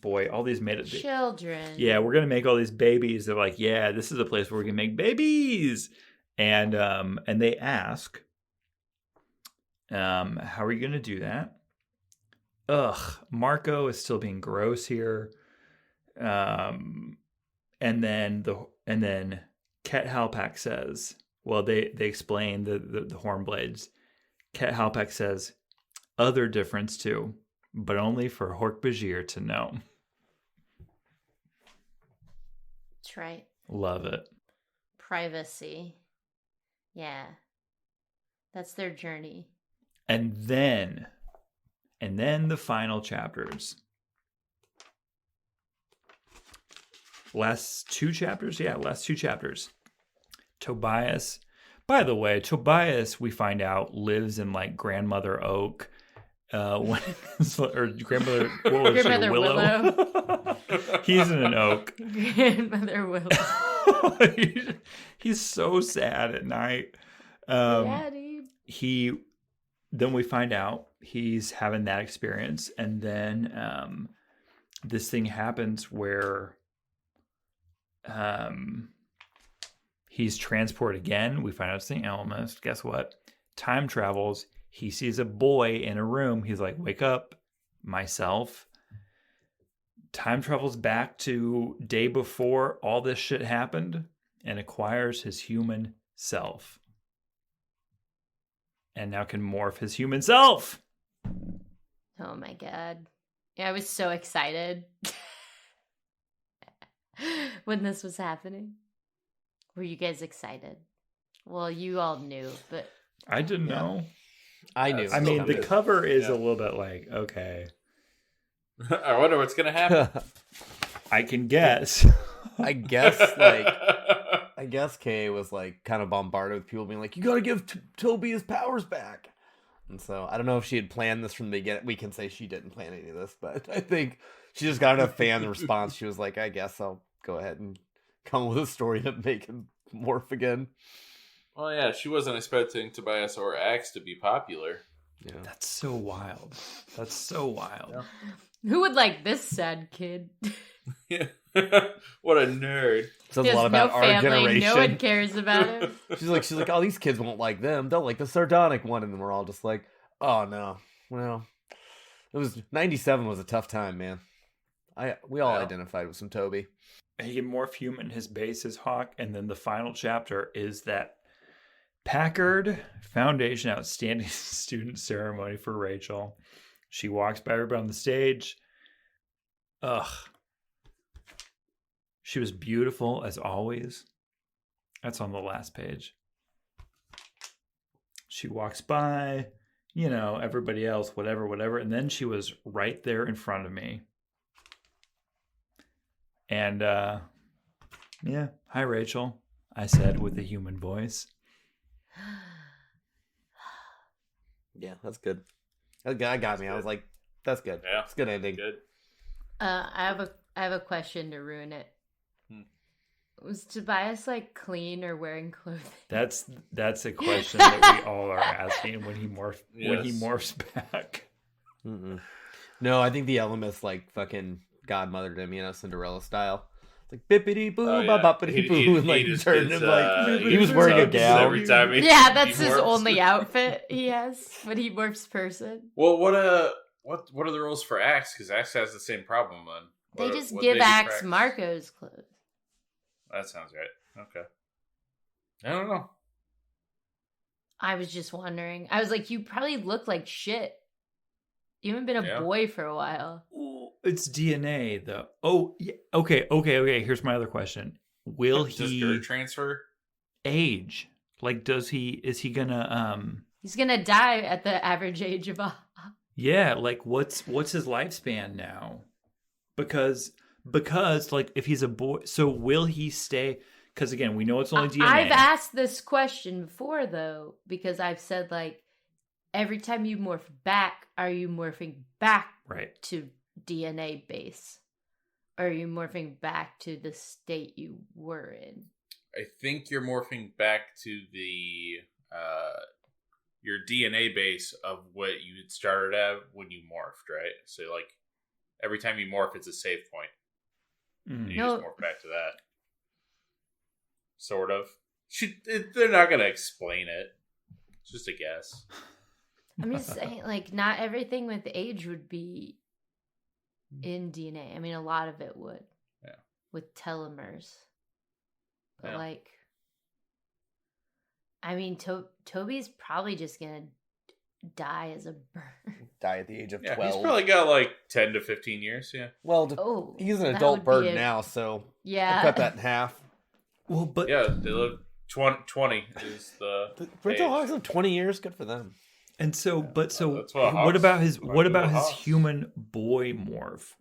boy, all these made it. Children. Yeah, we're going to make all these babies. They're like, yeah, this is a place where we can make babies. And they ask, how are you going to do that? Ugh, Marco is still being gross here. And then Ket Halpak says, well, they explain the horn blades. Ket Halpak says, other difference too, but only for Hork-Bajir to know. That's right. Love it. Privacy. Yeah. That's their journey. And then the final chapters. Last two chapters? Yeah, last two chapters. Tobias. By the way, Tobias, we find out, lives in like Grandmother Oak. Or Grandmother, what was Grandmother she, Willow? He's in an oak. Grandmother Willow. He's so sad at night. Yeah, dude. Then we find out he's having that experience, and then this thing happens where he's transported again. We find out it's the Elmist. Guess what? Time travels. He sees a boy in a room. He's like, wake up, myself. Time travels back to day before all this shit happened and acquires his human self. And now can morph his human self. Oh my god. Yeah, I was so excited when this was happening. Were you guys excited? Well, you all knew, but I didn't know. I knew. I mean, the cover is a little bit like, okay, I wonder what's going to happen. I can guess. I guess Kay was like kind of bombarded with people being like, you got to give Toby his powers back. And so I don't know if she had planned this from the beginning. We can say she didn't plan any of this, but I think she just got enough fan response. She was like, I guess I'll go ahead and come up with a story to make him morph again. Well, yeah, she wasn't expecting Tobias or Axe to be popular. Yeah. That's so wild. That's so wild. Yeah. who would like this sad kid? Yeah. What a nerd. Says He a has lot about no our family. generation. No one cares about him. She's like, oh, these kids won't like them. They'll like the sardonic one. And then we're all just like, oh no. Well, it was 97 was a tough time, man. We all identified with some Toby. He can morph human. His base is Hawk. And then the final chapter is that Packard Foundation Outstanding Student Ceremony for Rachel. She walks by everybody on the stage. Ugh. She was beautiful as always. That's on the last page. She walks by. you know, everybody else, whatever. And then she was right there in front of me. And, yeah, hi, Rachel, I said with a human voice. Yeah, that's good. That got me. I was like, that's good. Yeah. It's a good ending. Good. I have a question to ruin it. Was Tobias like clean or wearing clothing? That's a question that we all are asking when he morphs back. Mm-mm. No, I think the Elements like fucking godmothered him, you know, Cinderella style. It's like bippity boo, boppity boo, and like turned him like he was wearing a gown every time. Yeah, that's his morphs. only outfit he has when he morphs person. Well, what are the rules for Axe? Because Axe has the same problem then. They What- just what give they do for Axe Marco's clothes. That sounds right. Okay. I don't know. I was just wondering. I was like, you probably look like shit. You haven't been a boy for a while. Ooh, it's DNA though. Oh, yeah. Okay. Here's my other question. Will Does he dirt transfer? age? Like, is he gonna He's gonna die at the average age of a. yeah, like what's his lifespan now? Because like if he's a boy, so will he stay? Because again, we know it's only DNA. I've asked this question before though, because I've said like every time you morph back, are you morphing back right to DNA base? Or are you morphing back to the state you were in? I think you're morphing back to the your DNA base of what you had started at when you morphed, right? So like every time you morph, it's a save point. Mm. You just morph back to that. Sort of. They're not going to explain it. It's just a guess. I'm just saying, like, not everything with age would be in DNA. I mean, a lot of it would. Yeah. With telomeres. But, Yeah. like, I mean, Toby's probably just going to die as a bird. Die at the age of 12. He's probably got like 10 to 15 years, yeah. Well, he's an that adult would bird be now, so Yeah. I'll cut that in half. Well, but Yeah, they live 20 is the Rental age. hogs live 20 years. Good for them. and so, that's what what about his Hogs- what about his Hogs. human boy morph?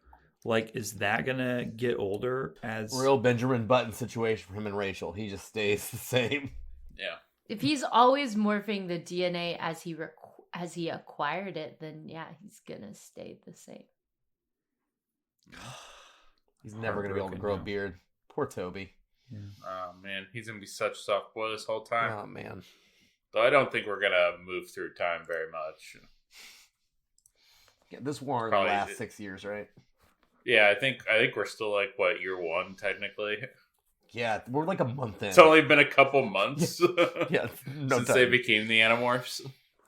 Like, is that gonna get older as Real Benjamin Button situation for him and Rachel. He just stays the same. Yeah. If he's always morphing the DNA as he acquired it, then yeah, he's going to stay the same. He's never going to be able to grow a Heartbroken beard. Poor Toby. Oh, man. He's going to be such a soft boy this whole time. Oh, man. Though I don't think we're going to move through time very much. Yeah, this war will Probably last did. 6 years, right? Yeah, I think we're still like, what, year one, technically? Yeah, we're like a month in. It's only been a couple months yeah, no since time. they became the Animorphs.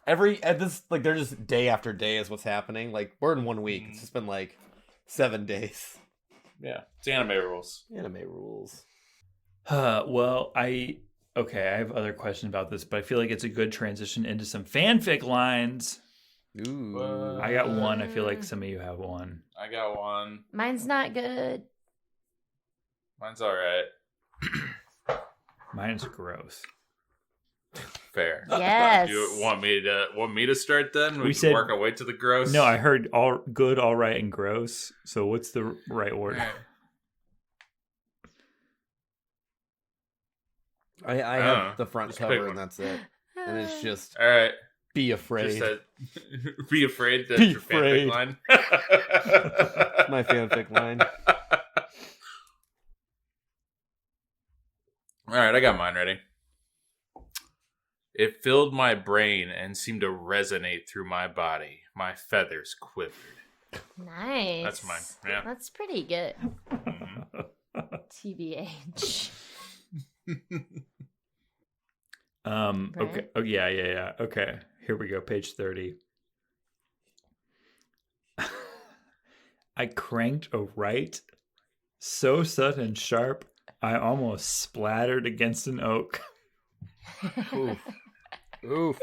At this, like, they're just day after day is what's happening. Like, we're in 1 week. It's just been like 7 days. Yeah, it's anime rules. Anime rules. well, I have other questions about this, but I feel like it's a good transition into some fanfic lines. Ooh. I got one. I feel like some of you have one. I got one. Mine's not good. Mine's all right. Mine's gross. Fair. Yes. You want me to start then? We We said- can work our way to the gross. No, I heard all good, all right, and gross. So what's the right word? I I have don't know. the front Just pick cover, one. and that's it. And it's just All right. be Just afraid. that, be afraid. That's Be your afraid. fanfic line. My fanfic line. All right, I got mine ready. It filled my brain and seemed to resonate through my body. My feathers quivered. Nice. That's mine, yeah. That's pretty good. Mhm. TBH. Okay. Right? Oh yeah. Okay. Here we go. Page 30. I cranked a right so sudden sharp I almost splattered against an oak. Oof. Oof.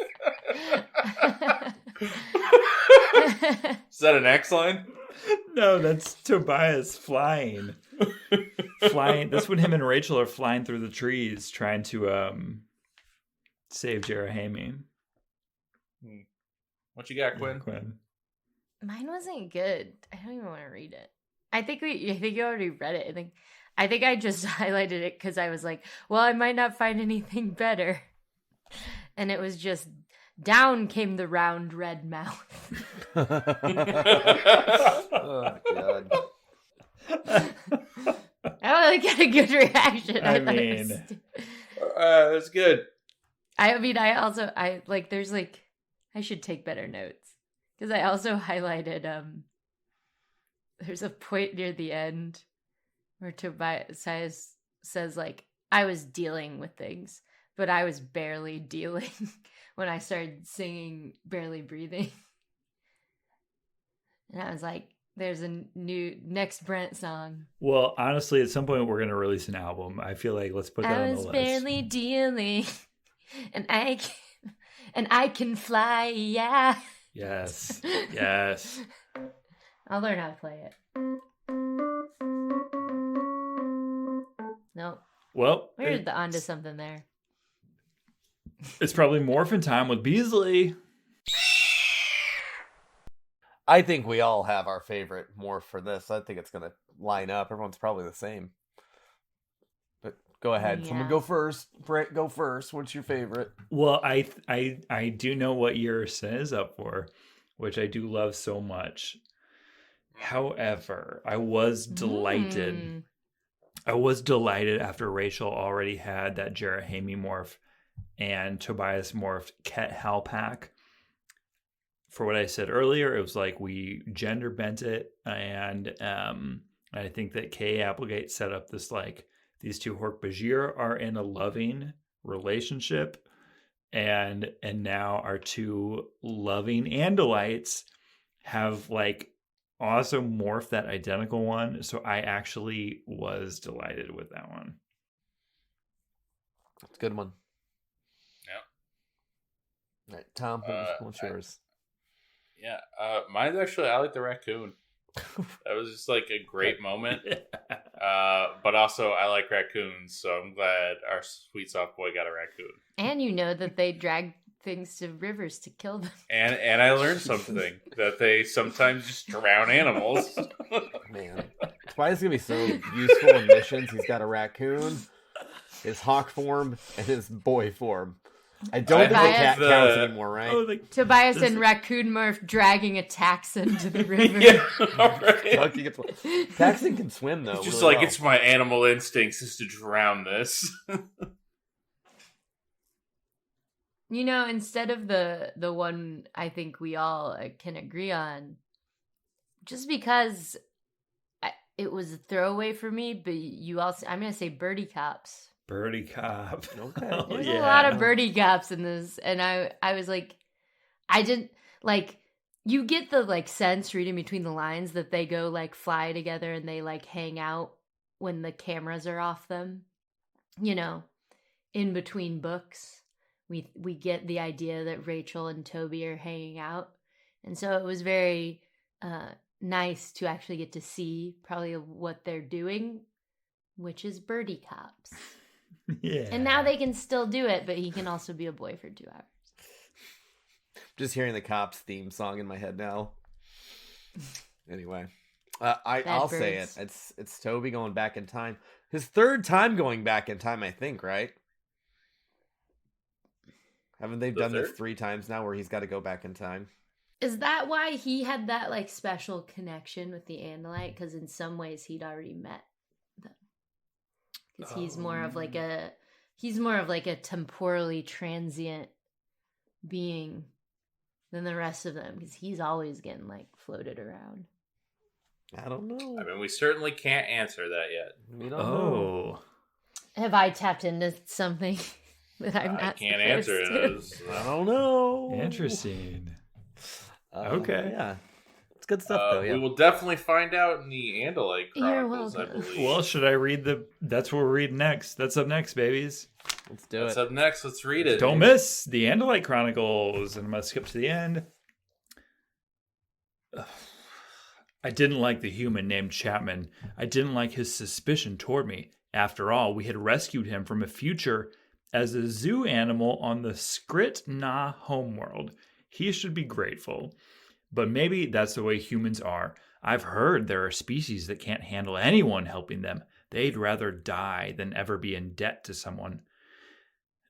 Is that an X line? No, that's Tobias flying. Flying. That's when him and Rachel are flying through the trees trying to save Jerahemi. What you got, Quinn? Quinn. Mine wasn't good. I don't even want to read it. I think you already read it. I think I just highlighted it because I was like, well, I might not find anything better. And it was just, down came the round red mouth. Oh, God. I don't really get a good reaction. I thought it mean- was stupid. That's good. I should take better notes. Because I also highlighted, there's a point near the end where Tobias says, like, I was dealing with things, but I was barely dealing when I started singing Barely Breathing. And I was like, there's a new next Brent song. Well, honestly, at some point we're gonna release an album. I feel like let's put that on the list. I was barely dealing, and I can fly, yeah. Yes. Yes. I'll learn how to play it. Nope. Well, We're onto something there. it's probably morphin' time with Beasley. I think we all have our favorite morph for this. I think it's going to line up. Everyone's probably the same. But go ahead. Someone Yeah. go first. Brent, go first. What's your favorite? Well, I do know what your sin is up for, which I do love so much. However, I was delighted. Mm. I was delighted after Rachel already had that Jerahemi morph and Tobias morphed Ket Halpak. For what I said earlier, it was like we gender bent it, and I think that Kay Applegate set up this, like, these two Hork-Bajir are in a loving relationship, and now our two loving Andalites have, like, also morphed that identical one. So I actually was delighted with that one. It's a good one. Yeah. All right, Tom, what's yours? Yeah, mine's actually, I like the raccoon. That was just like a great moment. But also, I like raccoons, so I'm glad our sweet soft boy got a raccoon. And you know that they drag things to rivers to kill them. And I learned something that they sometimes just drown animals. Man, Tobias is going to be so useful in missions. He's got a raccoon, his hawk form, and his boy form. I don't think Tobias- that counts anymore, right? Oh, Tobias and Raccoon Murph dragging a Taxon to the river. Yeah, right. Lucky gets- Paxton can swim, though. It's just really like, well. it's my animal instincts is to drown this. You know, instead of the one I think we all can agree on, just because it was a throwaway for me, but you also, I'm going to say Birdie Cops. Birdie Cop. Okay. Oh, There's yeah. a lot of Birdie Cops in this, and I was like, I didn't, like, you get the, like, sense reading between the lines that they go, like, fly together and they, like, hang out when the cameras are off them. You know, in between books. We get the idea that Rachel and Toby are hanging out. And so it was very nice to actually get to see probably what they're doing, which is Birdie Cops. Yeah. And now they can still do it, but he can also be a boy for 2 hours. Just hearing the Cops theme song in my head now. Anyway, I'll say it. birds. It's Toby going back in time. His third time going back in time, I think, right? Haven't they done this 3 times now where he's got to go back in time? Is that why he had that, like, special connection with the Andalite? Because in some ways he'd already met them. Because he's more of like a temporally transient being than the rest of them. Because he's always getting, like, floated around. I don't know. I mean, we certainly can't answer that yet. We don't know. Oh. Have I tapped into something that I'm not I can't supposed answer to? this. I don't know. Interesting. Okay. Yeah. It's good stuff, though. Yeah. We will definitely find out in the Andalite You're Chronicles, I welcome. believe. Well, should I read that's what we're reading next. That's up next, babies. Let's do What's it. up next? Let's read it. Don't miss the Andalite Chronicles. And I'm going to skip to the end. Ugh. I didn't like the human named Chapman. I didn't like his suspicion toward me. After all, we had rescued him from a future as a zoo animal on the Skrit Na homeworld. He should be grateful. But maybe that's the way humans are. I've heard there are species that can't handle anyone helping them. They'd rather die than ever be in debt to someone.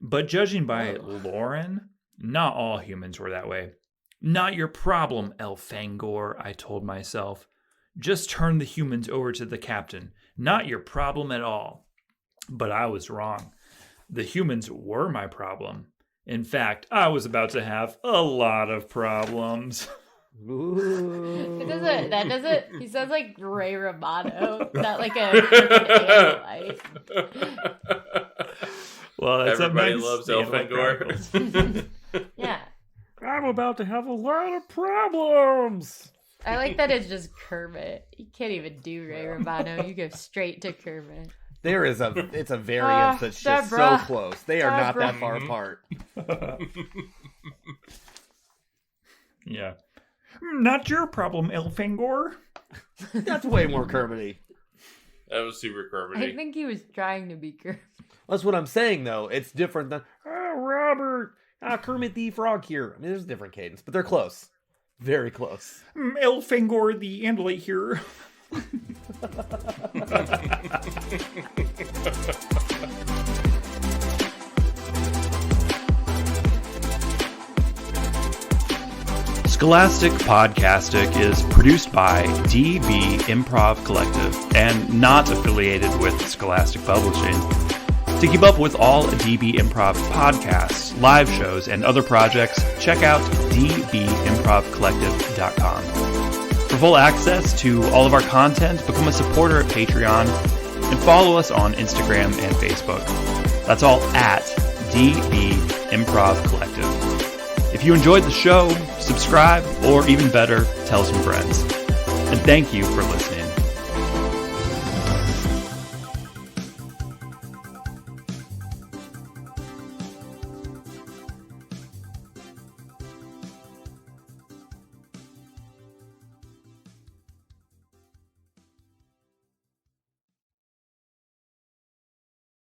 But judging by Lauren, not all humans were that way. Not your problem, Elfangor, I told myself. Just turn the humans over to the captain. Not your problem at all. But I was wrong. The humans were my problem. In fact, I was about to have a lot of problems. Ooh. That doesn't. He sounds like Ray Romano, not like a freaking Well, that's Everybody loves Elfangor. Yeah, I'm about to have a lot of problems. I like that it's just Kermit. You can't even do Ray Romano. You go straight to Kermit. It's a variance that's just Deborah. so close. They are not Deborah. that far apart. Yeah. Not your problem, Elfangor. That's way more Kermit-y. That was super I Kermit. think he was trying to be Kermit. That's what I'm saying, though. It's different than, Robert, Kermit the Frog here. I mean, there's a different cadence, but they're close. Very close. Elfangor the Andalite here. Scholastic Podcastic is produced by DB Improv Collective and not affiliated with Scholastic Publishing. To keep up with all DB Improv podcasts, live shows, and other projects, check out dbimprovcollective.com. For full access to all of our content, become a supporter at Patreon and follow us on Instagram and Facebook. That's all at DB Improv Collective. If you enjoyed the show, subscribe, or even better, tell some friends. And thank you for listening.